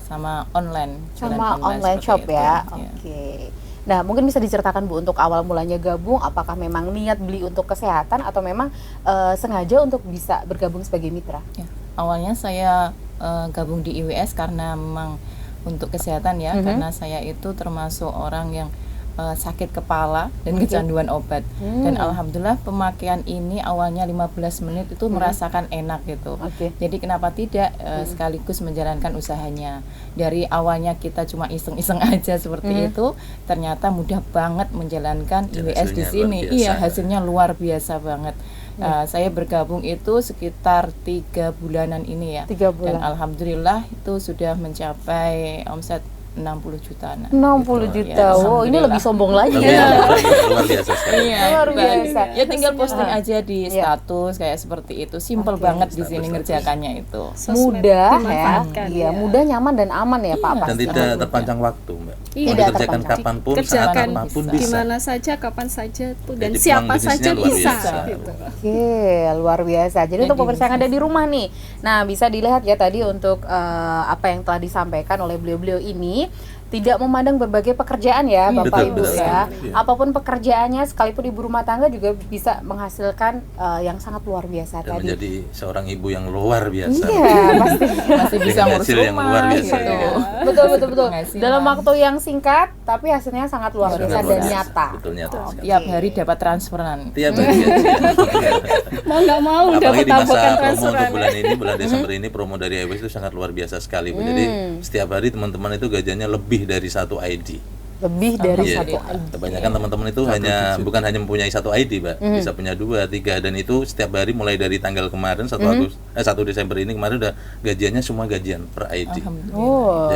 sama online. Sama online shop ya. Oke. Nah, mungkin bisa diceritakan Bu untuk awal mulanya gabung, apakah memang niat beli untuk kesehatan atau memang sengaja untuk bisa bergabung sebagai mitra? Ya, awalnya saya gabung di IWS karena memang untuk kesehatan ya, karena saya itu termasuk orang yang sakit kepala dan kecanduan obat. Dan alhamdulillah pemakaian ini awalnya 15 menit itu merasakan enak gitu. Jadi kenapa tidak sekaligus menjalankan usahanya. Dari awalnya kita cuma iseng-iseng aja seperti itu, ternyata mudah banget menjalankan IWS di sini. Iya, hasilnya luar biasa banget. Saya bergabung itu sekitar 3 bulanan ini ya. 3 bulan. Dan alhamdulillah itu sudah mencapai omset 60 juta. 60 juta. Wow, ini lebih sombong lagi ya. Luar biasa sekali. Iya, luar biasa. Ya tinggal posting aja di status kayak seperti itu. Simple banget di sini ngerjakannya itu. Mudah ya. Iya, mudah, nyaman dan aman ya, Pak. Dan tidak terpanjang waktu, Mbak. Iya, dikerjakan kapanpun, saat apapun bisa. Di mana saja, kapan saja tuh, dan Jadi siapa peluang saja bisnisnya luar bisa. biasa. Gitu. Oke, luar biasa. Jadi untuk pemirsa yang ada di rumah nih, nah bisa dilihat ya tadi untuk apa yang telah disampaikan oleh beliau-beliau ini. Tidak memandang berbagai pekerjaan ya Bapak Ibu ya. Apapun pekerjaannya, sekalipun ibu rumah tangga juga bisa menghasilkan yang sangat luar biasa Dan tadi. menjadi seorang ibu yang luar biasa. Iya, pasti. Masih bisa ngurus hasil yang luar rumah biasa. gitu. Betul. Dalam waktu yang singkat, tapi hasilnya sangat luar biasa dan nyata. Betul, nyata sekali. Tiap hari dapat transferan. Tiap hari. Mau nggak mau Apalagi dapat di masa tambahan promo transferan. untuk bulan ini, bulan Desember ini promo dari IWS itu sangat luar biasa sekali, Bu. Jadi setiap hari teman-teman itu gajinya lebih dari 1 ID. Lebih dari Iya, 1 ID. kebanyakan teman-teman itu bukan hanya mempunyai 1 ID, Mbak. Bisa punya 2, 3, dan itu setiap hari mulai dari tanggal kemarin 1 Desember ini kemarin udah gajiannya semua gajian per ID.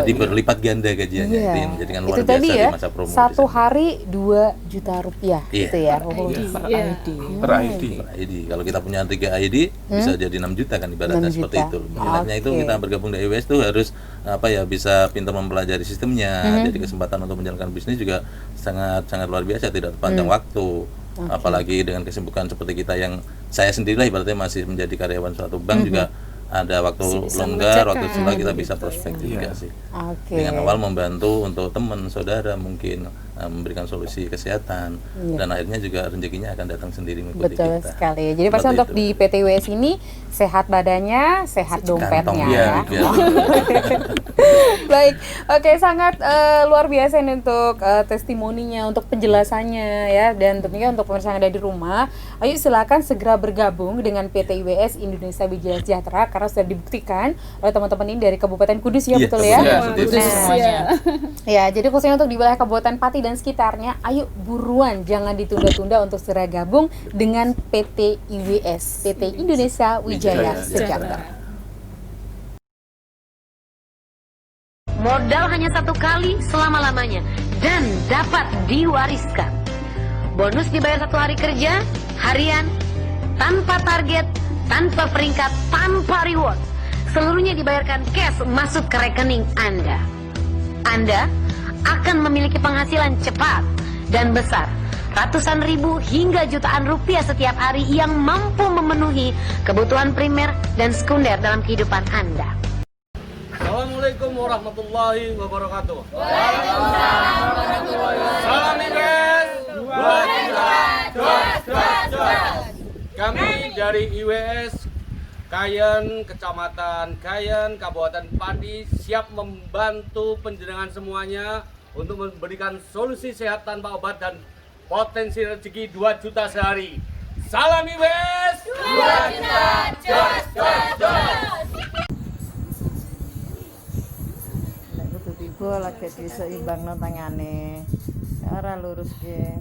Jadi berlipat ganda gajiannya. Itu yang menjadikan luar itu biasa tadi di ya, masa promo. 1 hari 2 juta rupiah gitu ya. Per ID. Per ID. Kalau kita punya 3 ID bisa jadi 6 juta kan ibaratnya 6 seperti juta. itu. Minatnya itu kita bergabung di IWS itu harus bisa pintar mempelajari sistemnya. Jadi kesempatan untuk menjalankan bisnis juga sangat luar biasa, tidak terpanjang waktu. Apalagi dengan kesibukan seperti kita yang saya sendiri lah ibaratnya masih menjadi karyawan suatu bank juga ada waktu longgar, waktu setelah kita bisa prospek juga sih. Dengan awal membantu untuk teman, saudara mungkin memberikan solusi kesehatan dan akhirnya juga rezekinya akan datang sendiri mengikuti Betul kita. sekali. Jadi pasti untuk di PT IWS ini sehat badannya, sehat dompetnya ya. Baik, oke, sangat luar biasa ini untuk testimoninya, untuk penjelasannya ya, dan tentunya untuk pemirsa yang ada di rumah, ayo silakan segera bergabung dengan PT IWS Indonesia Wijaya Sejahtera karena sudah dibuktikan oleh teman-teman ini dari Kabupaten Kudus ya, betul ya? Kudus semuanya. Ya, jadi khususnya untuk di wilayah Kabupaten Pati dan sekitarnya, ayo buruan, jangan ditunda-tunda untuk segera gabung dengan PT IWS, PT Indonesia Wijaya Sejahtera. Modal hanya 1 kali selama-lamanya dan dapat diwariskan. Bonus dibayar 1 hari kerja, harian, tanpa target, tanpa peringkat, tanpa reward. Seluruhnya dibayarkan cash masuk ke rekening Anda. Anda akan memiliki penghasilan cepat dan besar, ratusan ribu hingga jutaan rupiah setiap hari yang mampu memenuhi kebutuhan primer dan sekunder dalam kehidupan Anda. Assalamualaikum warahmatullahi wabarakatuh. Waalaikumsalam warahmatullahi wabarakatuh. Salam IWS 2 juta. Kami dari IWS Kayen, Kecamatan Kayen, Kabupaten Pati siap membantu penjenengan semuanya untuk memberikan solusi sehat tanpa obat dan potensi rezeki 2 juta sehari. Salam IWS 2 juta. Tiba lagi diseimbangno tangane ora lurus ke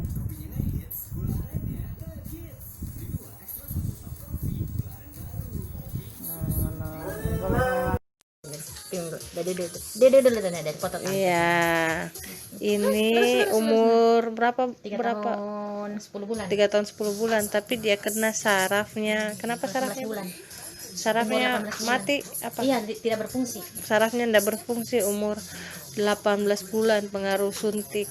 Dede dulu dari foto tante. Iya. Ini umur berapa? 3 tahun 10 bulan. 3 tahun 10 bulan, tapi dia kena sarafnya. Kenapa sarafnya? bulan. Sarafnya Umur 18 bulan. mati apa? Iya, tidak berfungsi. Sarafnya tidak berfungsi umur 18 bulan, pengaruh suntik.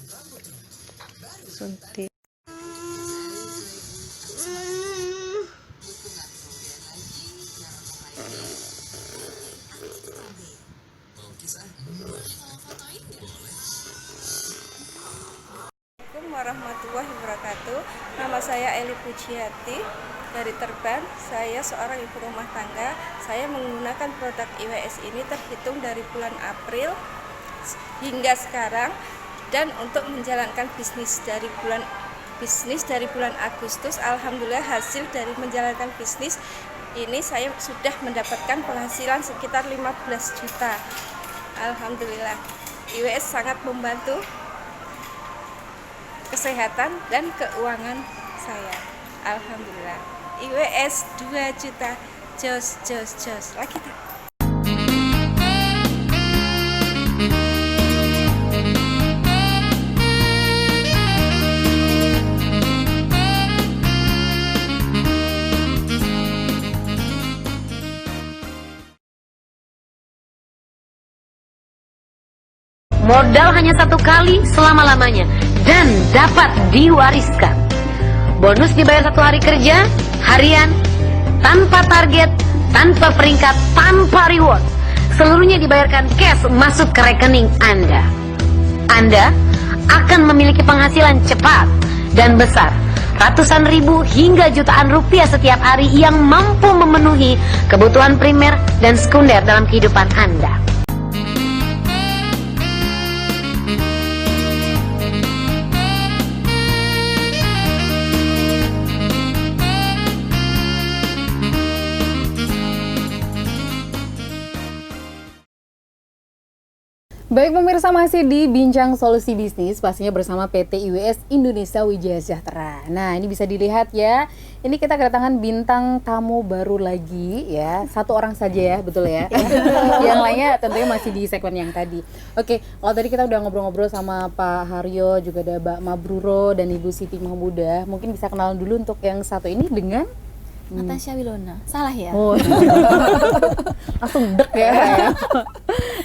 Assalamualaikum warahmatullahi wabarakatuh. Nama saya Eli Pujiati dari Terban. Saya seorang ibu rumah tangga. Saya menggunakan produk IWS ini terhitung dari bulan April hingga sekarang, dan untuk menjalankan bisnis dari bulan Agustus. Alhamdulillah hasil dari menjalankan bisnis ini saya sudah mendapatkan penghasilan sekitar 15 juta. Alhamdulillah. IWS sangat membantu kesehatan dan keuangan saya. Alhamdulillah. IWS 2 juta. Jos. Lagi tak? Modal hanya 1 kali selama-lamanya dan dapat diwariskan. Bonus dibayar 1 hari kerja, harian, tanpa target, tanpa peringkat, tanpa reward. Seluruhnya dibayarkan cash masuk ke rekening Anda. Anda akan memiliki penghasilan cepat dan besar, ratusan ribu hingga jutaan rupiah setiap hari yang mampu memenuhi kebutuhan primer dan sekunder dalam kehidupan Anda. Baik pemirsa, masih di Bincang Solusi Bisnis, pastinya bersama PT IWS Indonesia Wijaya Sejahtera. Nah, ini bisa dilihat ya, ini kita kedatangan bintang tamu baru lagi ya, 1 orang saja ya, betul ya? Yang lainnya tentunya masih di segmen yang tadi. Oke, kalau tadi kita udah ngobrol-ngobrol sama Pak Haryo, juga ada Mbak Mabruro dan Ibu Siti Mahmudah. Mungkin bisa kenalan dulu untuk yang satu ini dengan Natasha Wilona. Salah ya? Oh. Langsung dek ya.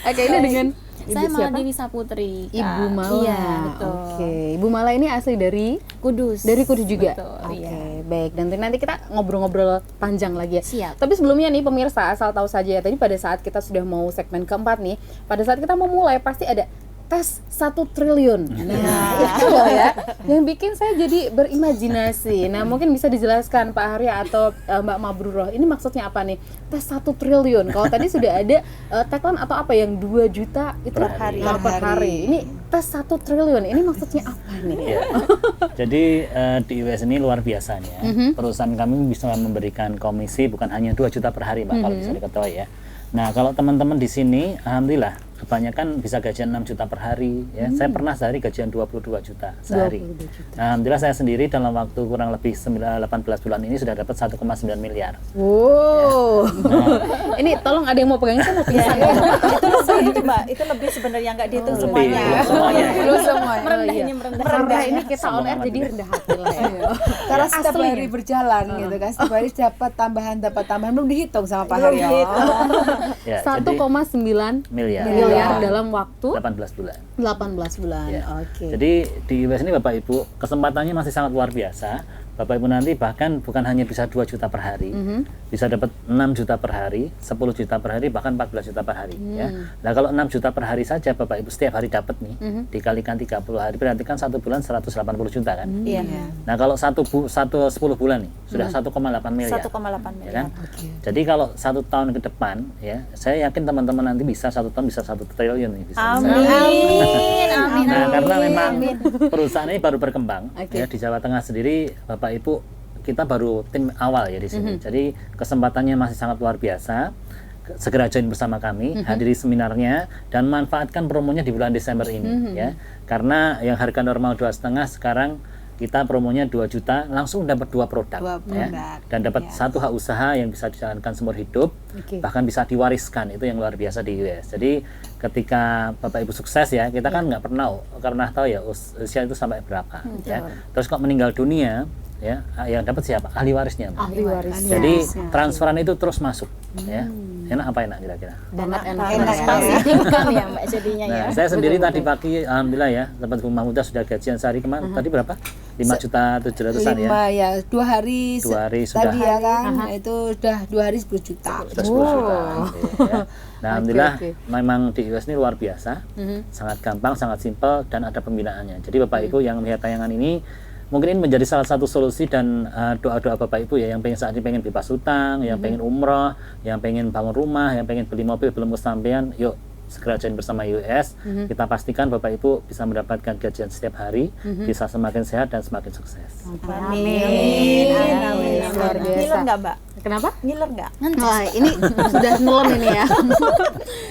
Oke, ini dengan saya Mala Dewi Saputri, Kak. Ibu Mala. Iya, betul. Oke, Ibu Mala ini asli dari Kudus. Dari Kudus juga. Betul, Oke, iya. baik. Nanti kita ngobrol-ngobrol panjang lagi ya. Siap. Tapi sebelumnya nih pemirsa, asal tahu saja ya, tadi pada saat kita sudah mau segmen keempat nih, pada saat kita mau mulai pasti ada tes 1 triliun. Nah, itu loh ya yang bikin saya jadi berimajinasi. Nah, mungkin bisa dijelaskan Pak Harya atau Mbak Mabruro, ini maksudnya apa nih? Tes 1 triliun. Kalau tadi sudah ada tagline atau apa yang 2 juta itu per hari. Ini tes 1 triliun. Ini maksudnya apa nih? Ya. Jadi di IWS ini luar biasanya. Perusahaan kami bisa memberikan komisi bukan hanya 2 juta per hari, Mbak, kalau bisa diketahui ya. Nah, kalau teman-teman di sini, alhamdulillah, kebanyakan bisa gajian 6 juta per hari. Ya. Saya pernah sehari gajian 22 juta sehari. 22 juta. Alhamdulillah saya sendiri dalam waktu kurang lebih 18 bulan ini sudah dapat 1,9 miliar. Wow. Nah, ini tolong ada yang mau pegangin, saya mau pingsan. Itu Mbak, itu lebih sebenarnya nggak dihitung semuanya. Belum semuanya. Merendah ini kita on air jadi rendah hati lah ya. Karena setiap hari berjalan gitu kan, setiap hari dapat tambahan belum dihitung sama Pak Haryo. Ya, 1,9 miliar dalam waktu 18 bulan. 18 bulan. Ya. Oke. Jadi di IWS ini Bapak Ibu, kesempatannya masih sangat luar biasa. Bapak Ibu nanti bahkan bukan hanya bisa 2 juta per hari, bisa dapat 6 juta per hari, 10 juta per hari, bahkan 14 juta per hari. Ya. Nah kalau 6 juta per hari saja Bapak Ibu setiap hari dapat nih, dikalikan 30 hari, berarti kan 1 bulan 180 juta kan? Iya. Nah kalau 10 bulan nih, sudah 1,8 miliar. 1,8 miliar. Ya kan? Jadi kalau 1 tahun ke depan, ya saya yakin teman-teman nanti bisa 1 tahun bisa 1 triliun nih. Bisa. Amin. Nah karena memang perusahaan ini baru berkembang, ya di Jawa Tengah sendiri Bapak Ibu, kita baru tim awal ya di sini. Jadi kesempatannya masih sangat luar biasa. Segera join bersama kami, hadiri seminarnya dan manfaatkan promonya di bulan Desember ini ya. Karena yang harga normal 2,5 sekarang kita promonya 2 juta langsung dapat 2 produk, ya, dan dapat 1 hak usaha yang bisa dijalankan seumur hidup, bahkan bisa diwariskan. Itu yang luar biasa di US. Jadi ketika Bapak Ibu sukses ya, kita kan nggak pernah tahu ya usia itu sampai berapa, ya. Terus kok meninggal dunia, ya, yang dapat siapa? Ahli warisnya, Mbak. Ahli waris. Jadi transferan itu terus masuk, ya. Enak apa enak kira-kira? Enak ya Mbak jadinya ya. Nah, saya sendiri tadi pagi alhamdulillah ya, dapat rumah muda sudah gajian sehari kemarin. Tadi berapa? 5.700.000-an ya. 5 ya, 2 hari 2 hari sudah. tadi ya kan. Nah, itu udah 2 hari 10 juta. Sudah 10 juta. Ya. Nah, alhamdulillah memang di US ini luar biasa. Sangat gampang, sangat simpel dan ada pembinaannya. Jadi Bapak Ibu yang melihat tayangan ini mungkin ini menjadi salah satu solusi dan doa-doa Bapak Ibu ya yang pengen saat ini pengen bebas hutang, yang pengen umroh, yang pengen bangun rumah, yang pengen beli mobil belum kesampaian, yuk segera join bersama US. Kita pastikan Bapak Ibu bisa mendapatkan gajian setiap hari, bisa semakin sehat dan semakin sukses. Amin. Luar biasa. Ngiler nggak, Mbak? Kenapa? Ngiler nggak? Wah, ini sudah nelen ini ya.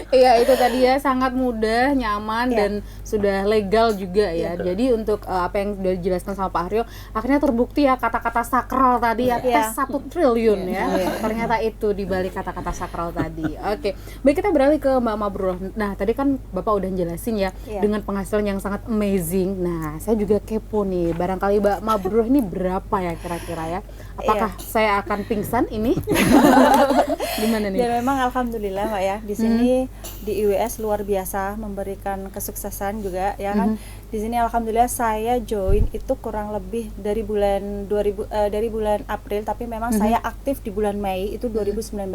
Iya, itu tadi ya, sangat mudah, nyaman, dan sudah legal juga ya. Jadi untuk apa yang sudah dijelaskan sama Pak Haryo, akhirnya terbukti ya kata-kata sakral tadi ya, tes 1 triliun ya. Ternyata itu dibalik kata-kata sakral tadi. Oke, baik, kita beralih ke Mbak Mabruroh. Nah, tadi kan Bapak udah jelasin ya, dengan penghasilan yang sangat amazing. Nah, saya juga kepo nih, barangkali Mbak Mabruroh ini berapa ya kira-kira ya? Apakah saya akan pingsan ini? Gimana nih? Dan memang alhamdulillah Mbak ya, di sini di IWS luar biasa memberikan kesuksesan juga ya kan. Di sini alhamdulillah saya join itu kurang lebih dari bulan dari bulan April, tapi memang saya aktif di bulan Mei itu 2019.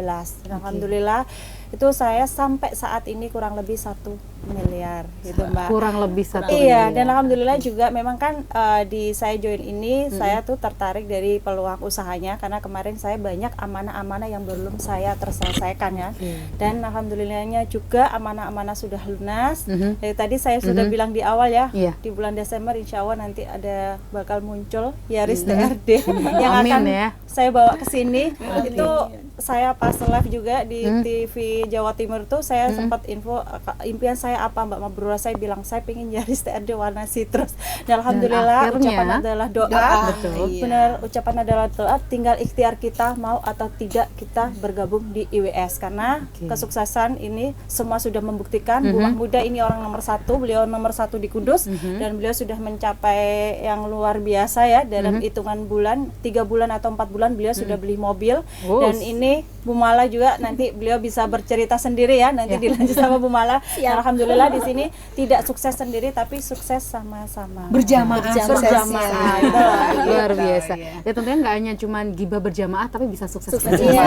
Alhamdulillah itu saya sampai saat ini kurang lebih 1 miliar gitu Mbak. Kurang lebih 1 Iya, miliar. dan alhamdulillah juga memang kan di saya join ini saya tuh tertarik dari peluang usahanya karena kemarin saya banyak amanah-amanah yang belum saya terselesaikan ya. Dan alhamdulillahnya juga amanah-amanah sudah lunas. Dari tadi saya sudah bilang di awal ya, di bulan Desember insya Allah nanti ada bakal muncul Yaris TRD yang akan saya bawa ke sini. Itu saya pas live juga di TV Jawa Timur tuh saya sempat info impian saya apa Mbak Mabruroh, saya bilang saya pengen Yaris TRD warna citrus. Dan alhamdulillah ucapan adalah doa. Benar, ucapan adalah doa, tinggal ikhtiar kita mau atau tidak kita bergabung di IWS karena kesuksesan ini semua sudah membuktikan Bu Mahmuda ini orang nomor 1, beliau nomor 1 di Kudus dan beliau sudah mencapai yang luar biasa ya dalam hitungan bulan, 3 bulan atau 4 bulan beliau sudah beli mobil. Dan ini Bu Mala juga nanti beliau bisa bercerita sendiri ya, nanti dilanjut sama Bu Mala. Alhamdulillah di sini tidak sukses sendiri tapi sukses sama-sama. Berjamaah. Luar biasa. Ya tentunya nggak hanya cuman gibah berjamaah tapi bisa sukses bersama.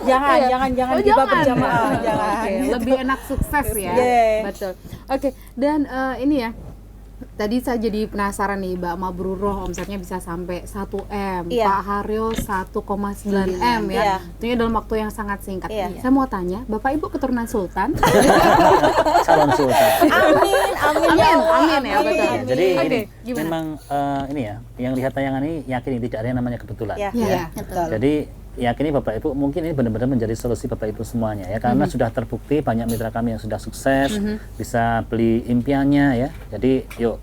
Jangan gibah berjamaah. Jangan. Lebih enak sukses ya. Betul. Oke, dan ini ya. Tadi saya jadi penasaran nih, Mbak Mabruroh omsetnya bisa sampai 1M, Pak Haryo 1,9M ya. Tentunya dalam waktu yang sangat singkat. Saya mau tanya, Bapak Ibu keturunan Sultan? Calon Sultan. Amin ya, betul. Ya, jadi memang ini ya, yang lihat tayangan ini yakin tidak ada yang namanya kebetulan. Jadi yakini Bapak Ibu mungkin ini benar-benar menjadi solusi Bapak Ibu semuanya ya, karena sudah terbukti banyak mitra kami yang sudah sukses, bisa beli impiannya ya. Jadi yuk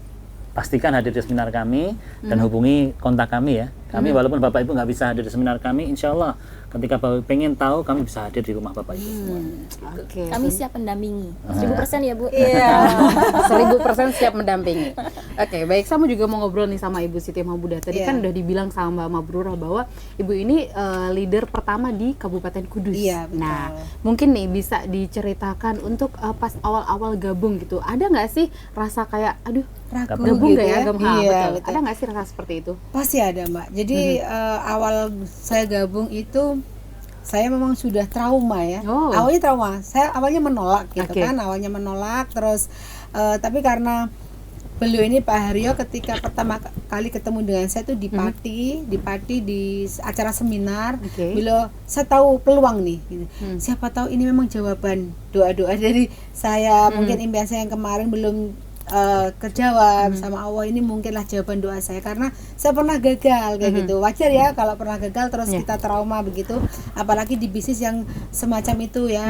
pastikan hadir di seminar kami dan hubungi kontak kami ya. Kami walaupun Bapak Ibu nggak bisa hadir di seminar kami, insya Allah ketika Bapak pengen tahu kami bisa hadir di rumah Bapak Ibu semua. Kami siap mendampingi 1000% ya Bu. 1000% siap mendampingi. Oke, baik, saya juga mau ngobrol nih sama Ibu Siti Mahmudah. Tadi kan udah dibilang sama Mbak Mabruroh bahwa Ibu ini leader pertama di Kabupaten Kudus. Nah, mungkin nih bisa diceritakan untuk pas awal-awal gabung gitu, ada nggak sih rasa kayak aduh gabung gitu nggak ya? Betul. Ada nggak sih rasa seperti itu? Pasti ada Mbak. Jadi awal saya gabung itu saya memang sudah trauma ya. Awalnya trauma. Saya awalnya menolak gitu kan. Awalnya menolak terus tapi karena beliau ini Pak Haryo ketika pertama kali ketemu dengan saya tuh di Pati di acara seminar. Beliau saya tahu peluang nih gitu. Siapa tahu ini memang jawaban doa-doa dari saya. Mungkin impian saya yang kemarin belum kejawab sama Allah, ini mungkinlah jawaban doa saya karena saya pernah gagal kayak gitu. Wajar ya kalau pernah gagal terus kita trauma begitu, apalagi di bisnis yang semacam itu ya,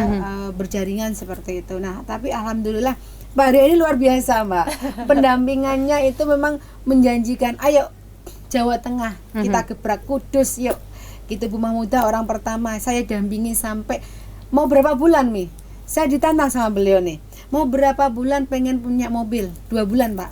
berjaringan seperti itu. Nah, tapi alhamdulillah Pak Haryo ini luar biasa, Mbak. Pendampingannya itu memang menjanjikan. Ayo Jawa Tengah kita gebrak, Kudus yuk. Gitu Bu Mahmudah orang pertama saya dampingi sampai mau berapa bulan nih? Saya ditantang sama beliau nih. Mau berapa bulan pengen punya mobil? 2 bulan, Pak.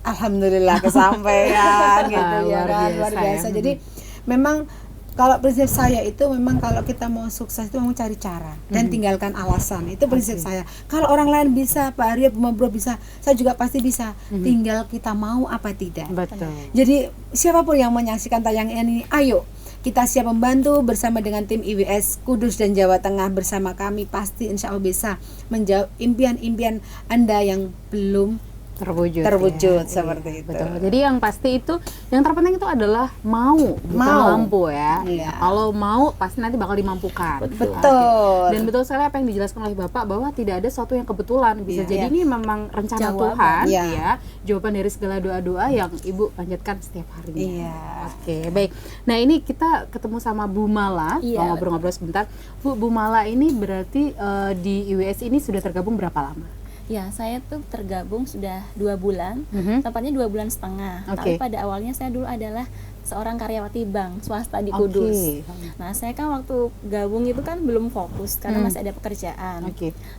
Alhamdulillah kesampaian gitu ya kan, luar biasa. Jadi memang kalau prinsip saya itu memang kalau kita mau sukses itu memang cari cara dan tinggalkan alasan. Itu prinsip saya. Kalau orang lain bisa, Pak Haryo, Bu Mabro bisa, saya juga pasti bisa. Tinggal kita mau apa tidak. Betul. Jadi siapapun yang menyaksikan tayangan ini, ayo kita siap membantu bersama dengan tim IWS Kudus dan Jawa Tengah. Bersama kami pasti insya Allah bisa menjawab impian-impian Anda yang belum terwujud ya. Seperti itu. Betul. Jadi yang pasti itu yang terpenting itu adalah mau, bukan mampu ya. Iya. Kalau mau pasti nanti bakal dimampukan. Betul. Dan betul sekali apa yang dijelaskan oleh Bapak bahwa tidak ada sesuatu yang kebetulan. Bisa jadi ini memang rencana Jawaban. Tuhan Iya. ya. Jawaban dari segala doa-doa yang Ibu panjatkan setiap harinya. Iya. Oke, baik. Nah, ini kita ketemu sama Bu Mala, mau ngobrol-ngobrol sebentar. Bu Mala ini berarti di IWS ini sudah tergabung berapa lama? Ya, saya tuh tergabung sudah 2 bulan, tepatnya 2 bulan setengah. Tapi pada awalnya saya dulu adalah seorang karyawati bank swasta di Kudus. Nah, saya kan waktu gabung itu kan belum fokus karena masih ada pekerjaan.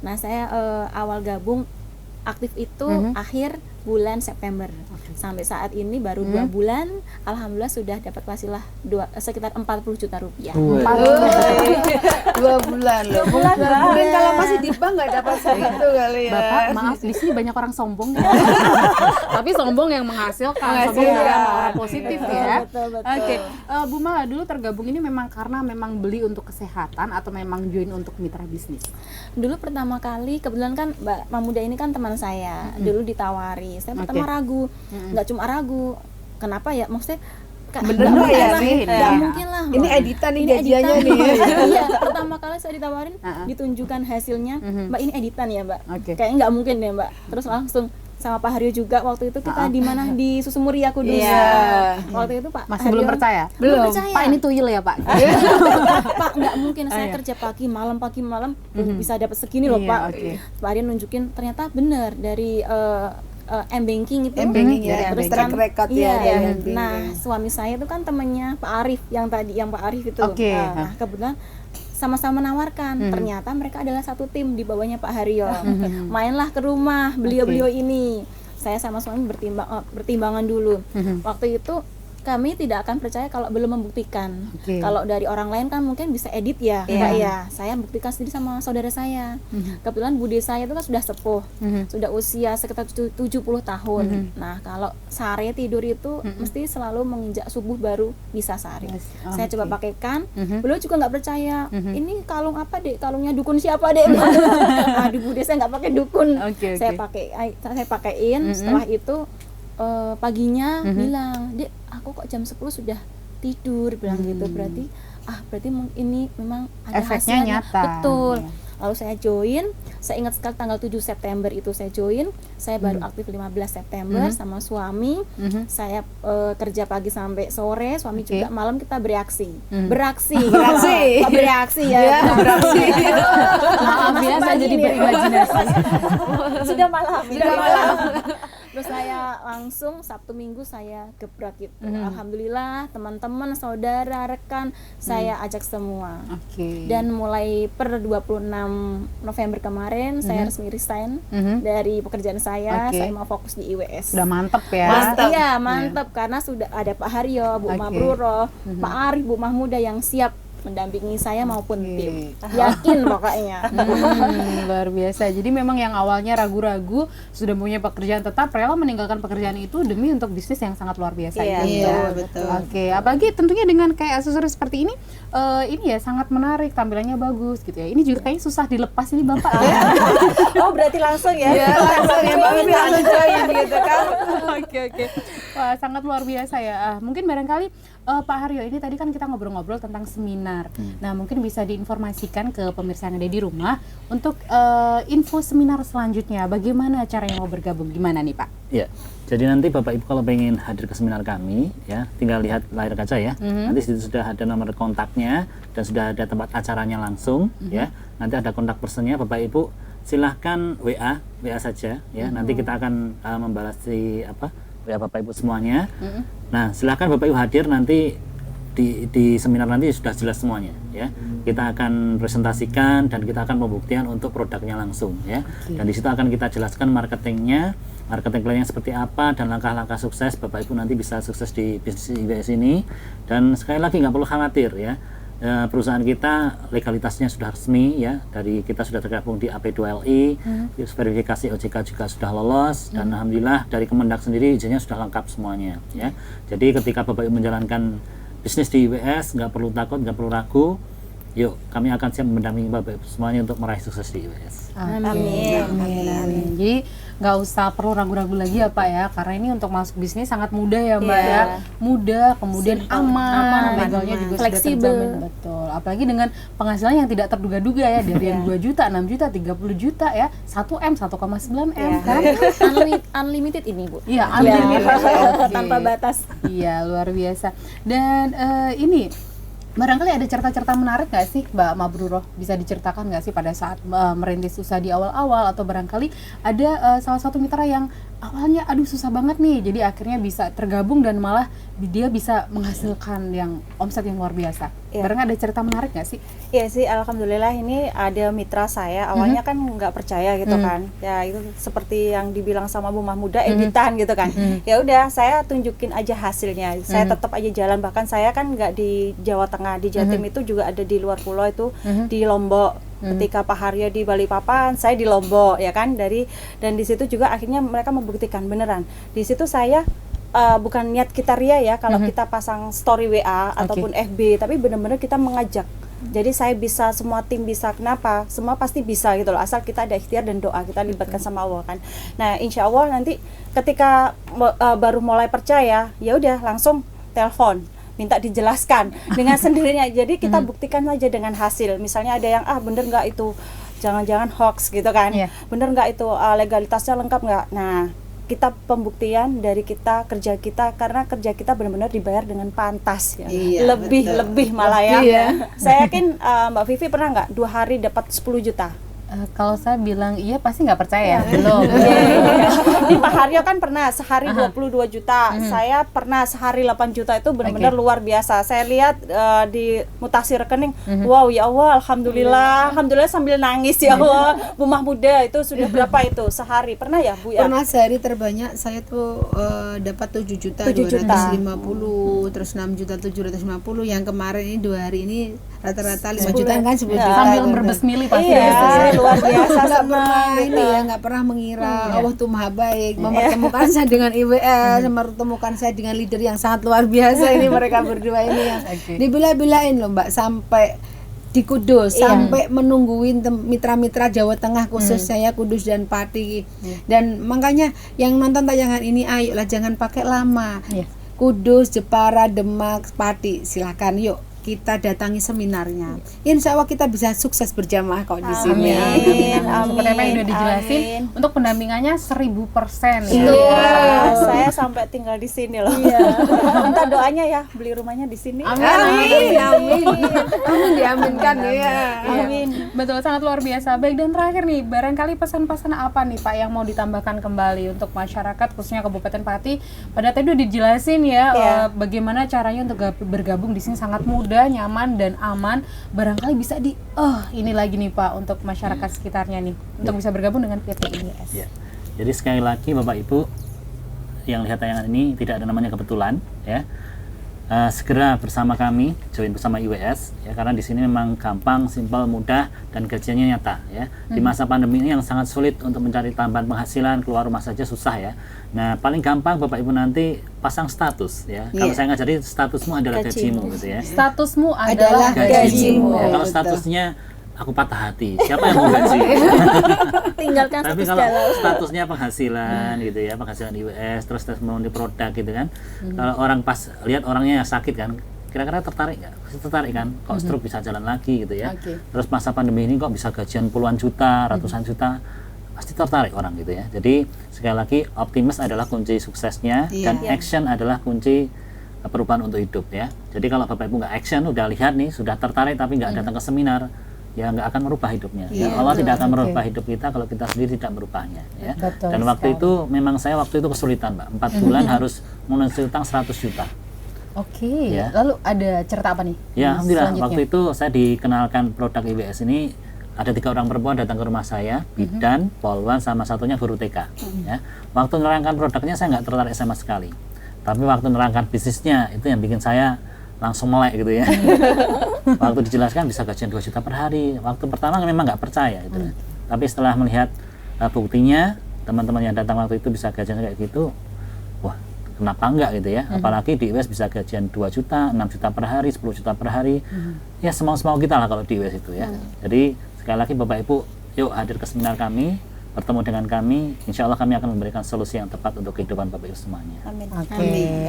Nah, saya awal gabung aktif itu akhir bulan September. Sampai saat ini baru 2 bulan, alhamdulillah sudah dapat wasilah sekitar 40 juta rupiah. 2 bulan loh. Mungkin kalau masih di bank nggak dapat segitu kali ya. Bapak, maaf di sini banyak orang sombong ya. Tapi sombong yang menghasilkan, sombong yang orang positif ya. Betul. Oke, Bu Mala dulu tergabung ini memang karena memang beli untuk kesehatan atau memang join untuk mitra bisnis? Dulu pertama kali kebetulan kan Mbak Mahmudah ini kan teman saya. Dulu ditawari. Saya pertama ragu. Nggak cuma ragu. Kenapa ya? Maksudnya bener ya sih? Nggak mungkin lah. Ini editan nih gajiannya nih. Iya, pertama kali saya ditawarin ditunjukkan hasilnya, Mbak ini editan ya Mbak. Kayaknya nggak mungkin ya Mbak. Terus langsung sama Pak Haryo juga waktu itu kita di mana di Susu Muria Kudus. Waktu itu Pak masih belum percaya. Belum percaya. Pak ini tuyul ya Pak. Pak nggak mungkin saya kerja pagi malam bisa dapat segini loh Pak. Pak Haryo nunjukin ternyata benar dari M-Banking itu. M-Banking ya, terus track record ya. Nah, suami saya itu kan temannya Pak Arif yang Pak Arif itu. Nah, kebetulan sama-sama menawarkan. Ternyata mereka adalah satu tim di bawahnya Pak Haryo. Mainlah ke rumah beliau-beliau ini. Saya sama suami bertimbangan dulu. Waktu itu kami tidak akan percaya kalau belum membuktikan. Kalau dari orang lain kan mungkin bisa edit ya, Mbak ya. Saya buktikan sendiri sama saudara saya. Kebetulan bude saya itu kan sudah sepuh, sudah usia sekitar 70 tahun. Nah, kalau sehari tidur itu mesti selalu menginjak subuh baru bisa sehari. Saya coba pakaikan, beliau juga nggak percaya. Ini kalung apa Dek? Kalungnya dukun siapa Dek? Nah, di bude saya nggak pakai dukun. Saya pakaiin. Setelah itu paginya bilang, Dek, aku kok jam 10 sudah tidur, bilang gitu. Berarti ini memang ada efeknya hasilnya. nyata. Betul. Lalu saya join, saya ingat sekali tanggal 7 September itu saya join. Saya baru aktif 15 September sama suami. Saya kerja pagi sampai sore, suami juga malam kita bereaksi. Beraksi ya. Maaf ya, saya jadi berimajinasi. Sudah malam. Terus saya langsung Sabtu Minggu saya gebrak gitu. Alhamdulillah teman-teman, saudara, rekan saya ajak semua. Dan mulai per 26 November kemarin saya resmi resign dari pekerjaan saya. Saya mau fokus di IWS. Sudah mantep ya. Mantep karena sudah ada Pak Haryo, Bu Mabruro, Pak Arif, Bu Mahmudah yang siap mendampingi saya maupun tim. Yakin pokoknya. Luar biasa. Jadi memang yang awalnya ragu-ragu sudah punya pekerjaan tetap, rela meninggalkan pekerjaan itu demi untuk bisnis yang sangat luar biasa. Iya, betul. Apalagi tentunya dengan kayak aksesoris seperti ini ya sangat menarik, tampilannya bagus gitu ya. Ini juga kayaknya susah dilepas ini Bapak. Oh, berarti langsung ya. Iya, langsung ya langsung join gitu kan. Oke. Wah, sangat luar biasa ya. Mungkin barangkali Pak Haryo, ini tadi kan kita ngobrol-ngobrol tentang seminar. Nah, mungkin bisa diinformasikan ke pemirsa yang ada di rumah untuk info seminar selanjutnya. Bagaimana caranya mau bergabung? Gimana nih Pak? Ya, jadi nanti Bapak Ibu kalau pengen hadir ke seminar kami, ya tinggal lihat layar kaca ya. Nanti situ sudah ada nomor kontaknya dan sudah ada tempat acaranya langsung, ya. Nanti ada kontak personnya, Bapak Ibu silahkan WA saja ya. Nanti kita akan membalas WA Bapak Ibu semuanya. Nah, silahkan Bapak Ibu hadir nanti di seminar nanti sudah jelas semuanya ya. Kita akan presentasikan dan kita akan pembuktian untuk produknya langsung ya. Dan di situ akan kita jelaskan marketing plannya seperti apa dan langkah-langkah sukses Bapak Ibu nanti bisa sukses di bisnis IWS ini. Dan sekali lagi nggak perlu khawatir ya. Perusahaan kita legalitasnya sudah resmi ya, dari kita sudah tergabung di AP2LI, verifikasi OJK juga sudah lolos, dan alhamdulillah dari Kemendak sendiri izinnya sudah lengkap semuanya ya. Jadi ketika Bapak Ibu menjalankan bisnis di IWS, nggak perlu takut, nggak perlu ragu. Yuk, kami akan siap mendampingi Bapak Ibu semuanya untuk meraih sukses di IWS. Amin. Jadi nggak usah perlu ragu-ragu lagi ya Pak ya, karena ini untuk masuk bisnis sangat mudah ya Mbak ya. Mudah, kemudian aman, legalnya juga fleksibel. sudah terjamin. Betul. Apalagi dengan penghasilan yang tidak terduga-duga ya, dari yang 2 juta, 6 juta, 30 juta ya, 1M, 1,9M kan. Unlimited ini Bu. Iya, unlimited. Tanpa batas. Iya, luar biasa. Dan ini barangkali ada cerita-cerita menarik nggak sih Mbak Mabruroh, bisa diceritakan nggak sih pada saat merintis usaha di awal-awal, atau barangkali ada salah satu mitra yang awalnya aduh susah banget nih, jadi akhirnya bisa tergabung dan malah dia bisa menghasilkan yang omset yang luar biasa. Barangkali ada cerita menarik nggak sih? Iya sih, alhamdulillah ini ada mitra saya awalnya kan nggak percaya gitu kan, ya itu seperti yang dibilang sama Bu Mahmuda, editan gitu kan. Ya udah, saya tunjukin aja hasilnya, saya tetap aja jalan, bahkan saya kan nggak di Jawa Tengah, di Jatim itu juga ada di luar pulau itu, di Lombok. Ketika Pak Haryo di Balikpapan, saya di Lombok ya kan, dan di situ juga akhirnya mereka membuktikan beneran. Di situ saya bukan niat kita ria ya kalau kita pasang story WA ataupun FB, tapi benar-benar kita mengajak. Jadi saya bisa, semua tim bisa. Kenapa? Semua pasti bisa gitu loh, asal kita ada ikhtiar dan doa, kita libatkan sama Allah kan. Nah, insya Allah nanti ketika baru mulai percaya, ya udah langsung telepon, minta dijelaskan dengan sendirinya. Jadi kita buktikan aja dengan hasil. Misalnya ada yang bener nggak itu, jangan-jangan hoax gitu kan, bener nggak itu legalitasnya lengkap nggak. Nah, kita pembuktian dari kita, kerja kita, karena kerja kita benar-benar dibayar dengan pantas ya. Lebih malah ya. Saya yakin Mbak Vivi pernah nggak 2 hari dapat 10 juta? Kalau saya bilang iya pasti nggak percaya. Belum. Di Pak Haryo kan pernah sehari 22 juta. Saya pernah sehari 8 juta, itu benar-benar luar biasa. Saya lihat di mutasi rekening, wow ya Allah, alhamdulillah sambil nangis ya Allah. Bu Mahmuda itu sudah berapa itu sehari? Pernah ya Bu ya? Pernah sehari terbanyak saya tuh dapat 7 juta 250, terus 6 juta 750. Yang kemarin ini 2 hari ini rata-rata 5 juta kan, 10 juta. Sambil berbesmili pasti luar biasa. Nggak pernah ini ya, nggak pernah mengira Allah tuh maha baik, mempertemukan saya dengan IWS, mempertemukan saya dengan leader yang sangat luar biasa ini, mereka berdua ini yang dibela-belain loh Mbak, sampai di Kudus, sampai menungguin mitra-mitra Jawa Tengah, khusus saya Kudus dan Pati. Dan makanya yang nonton tayangan ini, ayolah jangan pakai lama. Kudus, Jepara, Demak, Pati, silakan yuk kita datangi seminarnya. Insya Allah kita bisa sukses berjamaah kok di sini. Amin. Seperti apa yang udah dijelasin, untuk pendampingannya 1000%. Saya sampai tinggal di sini loh. Minta doanya ya, beli rumahnya di sini. Amin. Diaminkan ya. Amin. Betul, sangat luar biasa. Baik, dan terakhir nih, barangkali pesan-pesan apa nih Pak yang mau ditambahkan kembali untuk masyarakat khususnya Kabupaten Pati? Pada tadi udah dijelasin ya, bagaimana caranya untuk bergabung di sini sangat mudah, nyaman dan aman. Barangkali bisa ini lagi nih Pak untuk masyarakat sekitarnya nih untuk bisa bergabung dengan PT IWS. Jadi sekali lagi Bapak Ibu yang lihat tayangan ini, tidak ada namanya kebetulan ya. Segera bersama kami, join bersama IWS ya, karena di sini memang gampang, simpel, mudah, dan gajiannya nyata ya. Di masa pandemi ini yang sangat sulit untuk mencari tambahan penghasilan, keluar rumah saja susah ya. Nah, paling gampang Bapak Ibu nanti pasang status ya. Kalau saya ngajarin, statusmu adalah gajimu gitu ya. Statusmu adalah gajimu. Ya, kalau statusnya aku patah hati, siapa yang mau gaji? Tinggalkan status. Tapi kalau statusnya penghasilan gitu ya, penghasilan IWS, terus testimoni produk gitu kan. Kalau orang pas lihat orangnya sakit kan, kira-kira tertarik nggak? Pasti tertarik kan? Kok stroke bisa jalan lagi gitu ya. Terus masa pandemi ini kok bisa gajian puluhan juta, ratusan juta, pasti tertarik orang gitu ya. Jadi sekali lagi, optimis adalah kunci suksesnya, dan action adalah kunci perubahan untuk hidup ya. Jadi kalau Bapak Ibu nggak action, udah lihat nih, sudah tertarik tapi nggak datang ke seminar, ya nggak akan merubah hidupnya. Iya, Allah tidak akan oke. merubah hidup kita kalau kita sendiri tidak merubahnya. Ya. Betul Dan waktu sekali. itu memang saya waktu itu kesulitan, Mbak. 4 bulan harus melunasi utang 100 juta. Oke, Ya. lalu ada cerita apa nih? Ya, alhamdulillah. selanjutnya? Waktu itu saya dikenalkan produk IWS ini, ada 3 orang perempuan datang ke rumah saya, bidan, polwan, sama satunya guru TK. Ya. Waktu menerangkan produknya saya nggak tertarik sama sekali. Tapi waktu menerangkan bisnisnya itu yang bikin saya langsung melek gitu ya. Waktu dijelaskan bisa gajian 2 juta per hari. Waktu pertama memang nggak percaya gitu. Tapi setelah melihat buktinya, teman-teman yang datang waktu itu bisa gajian kayak gitu, wah kenapa enggak gitu ya. Apalagi di IWS bisa gajian 2 juta, 6 juta per hari, 10 juta per hari. Ya semau-semau kita lah kalau di IWS itu ya. Jadi sekali lagi Bapak Ibu, yuk hadir ke seminar kami, bertemu dengan kami, insya Allah kami akan memberikan solusi yang tepat untuk kehidupan Bapak Ibu semuanya. Amin. Oke,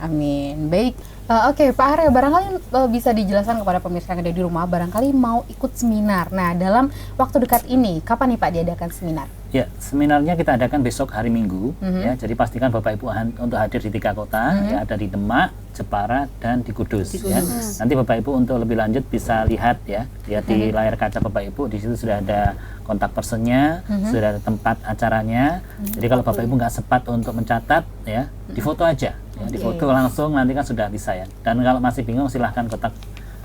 amin. Baik, oke Pak Haryo, barangkali bisa dijelaskan kepada pemirsa yang ada di rumah, barangkali mau ikut seminar. Nah, dalam waktu dekat ini, kapan nih Pak diadakan seminar? Ya, seminarnya kita adakan besok hari Minggu. Ya, jadi pastikan Bapak Ibu untuk hadir di 3 kota, ya, ada di Demak, Jepara, dan di Kudus. Ya. Nanti Bapak Ibu untuk lebih lanjut bisa lihat ya, di layar kaca Bapak Ibu. Di situ sudah ada kontak personnya, sudah ada tempat acaranya. Jadi kalau Bapak Ibu nggak sempat untuk mencatat, ya, difoto aja. Ya, difoto langsung nanti kan sudah bisa ya. Dan kalau masih bingung silahkan kontak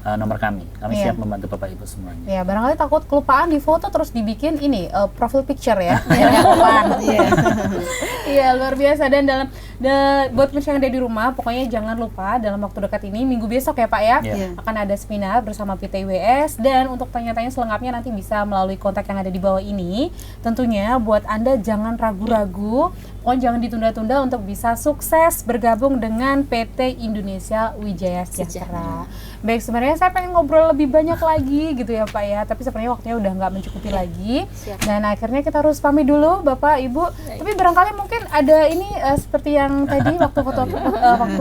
nomor kami. Kami siap membantu Bapak Ibu semuanya. Ya, barangkali takut kelupaan di foto terus dibikin ini profile picture ya. Biar nggak kelupaan. Iya, luar biasa. Dan buat pemirsa yang ada di rumah, pokoknya jangan lupa dalam waktu dekat ini, minggu besok ya Pak ya, akan ada seminar bersama PT IWS. Dan untuk tanya-tanya selengkapnya nanti bisa melalui kontak yang ada di bawah ini. Tentunya buat Anda jangan ragu-ragu, pokoknya jangan ditunda-tunda untuk bisa sukses bergabung dengan PT Indonesia Wijaya Sejahtera. Baik, sebenarnya saya pengen ngobrol lebih banyak lagi gitu ya Pak ya, tapi sebenarnya waktunya udah nggak mencukupi lagi. Dan akhirnya kita harus pamit dulu Bapak Ibu. Tapi barangkali mungkin ada ini seperti yang tadi waktu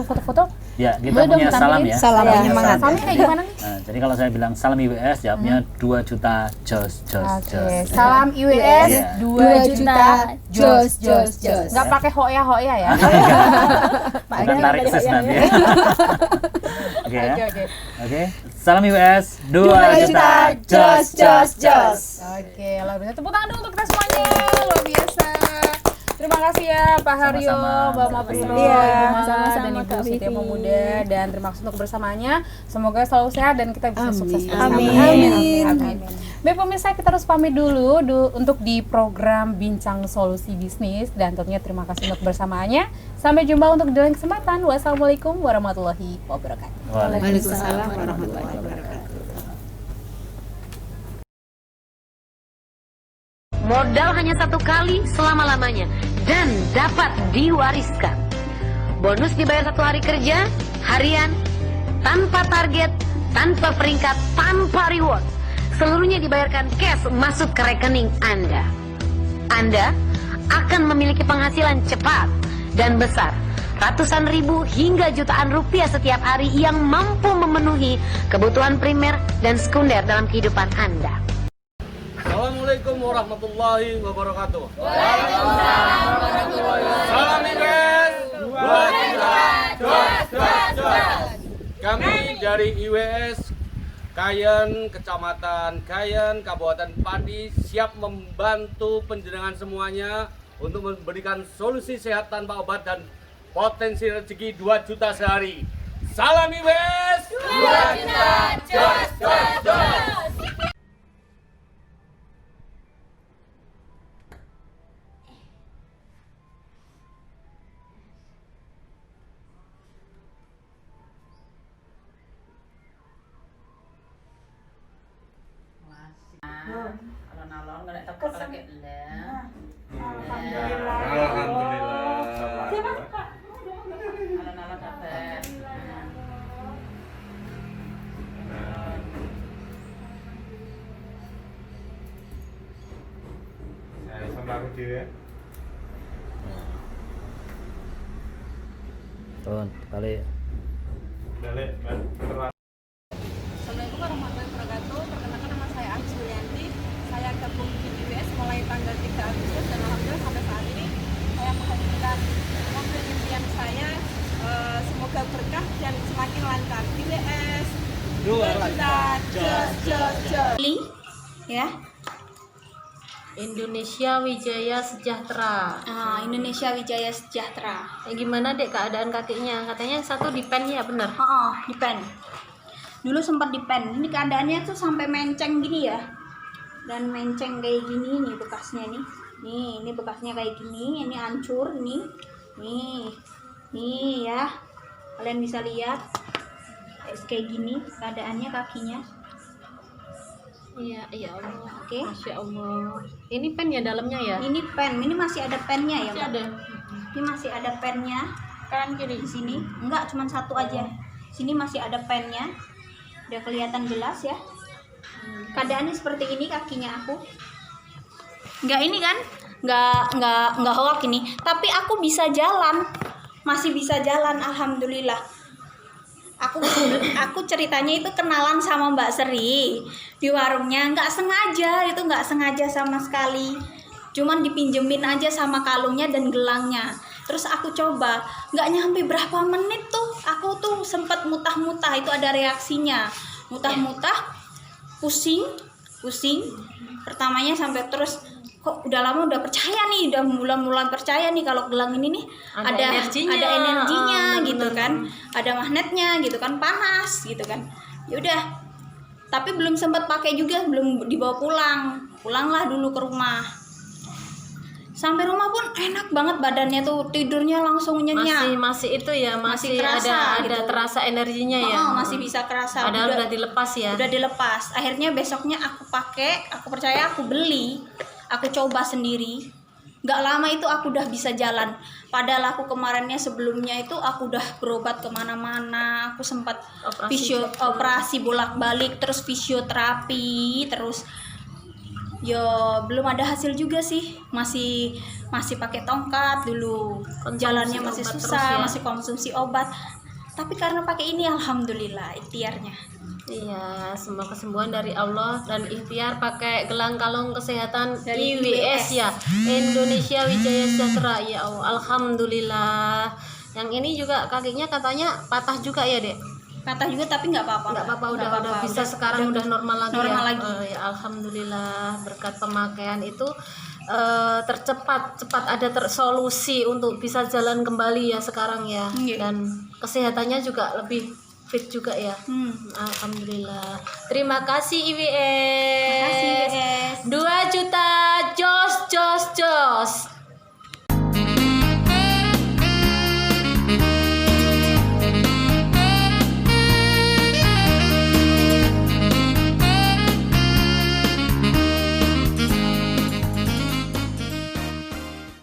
foto-foto. Ya, kita punya salam ya. Salam penyemangat. Salamnya kayak gimana nih? Nah, jadi kalau saya bilang salam IWS, jawabnya 2 juta jos. Salam IWS 2 juta jos. Nggak pakai hoya ya. Bukan tarik sis nanti ya. Oke ya. Oke. Salam IWS 2 juta jos. Oke, luar biasa. Tepuk tangan dulu untuk kita semuanya. Luar biasa. Terima kasih ya Pak Haryo, Mbak Mabruro, Ibu Mala, dan Ibu Siti Pemuda, dan terima kasih untuk kebersamaannya. Semoga selalu sehat dan kita bisa sukses bersama. Amin. Baik pemirsa, kita harus pamit dulu untuk di program Bincang Solusi Bisnis, dan tentunya terima kasih untuk kebersamaannya. Sampai jumpa untuk di lain kesempatan. Wassalamualaikum warahmatullahi wabarakatuh. Waalaikumsalam warahmatullahi wabarakatuh. Modal hanya 1 kali selama-lamanya dan dapat diwariskan. Bonus dibayar 1 hari kerja, harian, tanpa target, tanpa peringkat, tanpa reward. Seluruhnya dibayarkan cash masuk ke rekening Anda. Anda akan memiliki penghasilan cepat dan besar, ratusan ribu hingga jutaan rupiah setiap hari yang mampu memenuhi kebutuhan primer dan sekunder dalam kehidupan Anda. Assalamualaikum warahmatullahi wabarakatuh. Waalaikumsalam warahmatullahi wabarakatuh. Salam IWS 2 juta jos. Kami dari IWS Kayen, Kecamatan Kayen, Kabupaten Pati siap membantu penjenengan semuanya untuk memberikan solusi sehat tanpa obat dan potensi rezeki 2 juta sehari. Salam IWS 2 juta jos. Kalau nalon nggak takut lagi lah. Alhamdulillah. Kalau nalon dapat. Sama aku dia ya. Turun, balik. Balik, Assalamualaikum warahmatullahi wabarakatuh. Perkenalkan nama saya Agus Yulianti. Saya gabung di IWS mulai tanggal 3 Agustus dan alhamdulillah sampai saat ini saya menghadirkan mobil impian saya. Semoga berkah dan semakin lancar. IWS 2 Ya. Indonesia Wijaya Sejahtera. Indonesia Wijaya Sejahtera. Gimana Dek keadaan kakinya? Katanya satu di pen ya, benar? Di pen. Dulu sempat di pen. Ini keadaannya tuh sampai menceng gini ya. Dan menceng kayak gini nih bekasnya nih. Nih, ini bekasnya kayak gini, ini hancur nih. Nih ya. Kalian bisa lihat kayak gini keadaannya kakinya. Iya, ya Allah. Oke. Masya Allah. Ini pen ya dalamnya ya? Ini pen, ini masih ada pennya ya, Masih Mbak? ada. Ini masih ada pennya. Kanan kiri Di sini. Enggak, cuma satu aja. Sini masih ada pennya. Udah kelihatan jelas ya. Keadaannya seperti ini kakinya aku. Enggak ini kan? Enggak hoak ini. Tapi aku bisa jalan. Masih bisa jalan, alhamdulillah. Aku ceritanya itu kenalan sama Mbak Seri di warungnya, nggak sengaja sama sekali, cuman dipinjemin aja sama kalungnya dan gelangnya. Terus aku coba, nggak nyampe berapa menit tuh aku tuh sempat mutah-mutah, itu ada reaksinya, mutah-mutah, pusing, pertamanya sampai terus kok udah lama udah percaya nih, udah mulai percaya nih kalau gelang ini nih ada energinya gitu kan, ada magnetnya gitu kan, panas gitu kan. Yaudah, tapi belum sempat pakai juga, belum dibawa pulanglah dulu ke rumah. Sampai rumah pun enak banget badannya tuh, tidurnya langsung nyenyak. Masih itu ya, masih kerasa ada gitu. terasa energinya ya. Masih bisa kerasa. Padahal udah dilepas ya. Udah dilepas. Akhirnya besoknya aku pakai, aku percaya, aku beli, aku coba sendiri. Gak lama itu aku udah bisa jalan. Padahal aku kemarinnya sebelumnya itu aku udah berobat kemana-mana. Aku sempat operasi bolak-balik, terus fisioterapi, terus belum ada hasil juga sih, masih pakai tongkat dulu, jalannya masih susah, masih konsumsi obat. Tapi karena pakai ini alhamdulillah ikhtiarnya. Iya, semua kesembuhan dari Allah dan ikhtiar pakai gelang kalung kesehatan Dari IWS ya, Indonesia Wijaya Sejahtera ya Allah, alhamdulillah. Yang ini juga kakinya katanya patah juga ya Dek? Patah juga tapi nggak apa-apa. Nggak apa-apa, udah bisa sekarang udah normal lagi normal ya. lagi. Ya alhamdulillah, berkat pemakaian itu cepat ada solusi untuk bisa jalan kembali ya sekarang ya. Dan kesehatannya juga lebih fit juga ya. Alhamdulillah. Terima kasih IWS. Terima kasih IWS.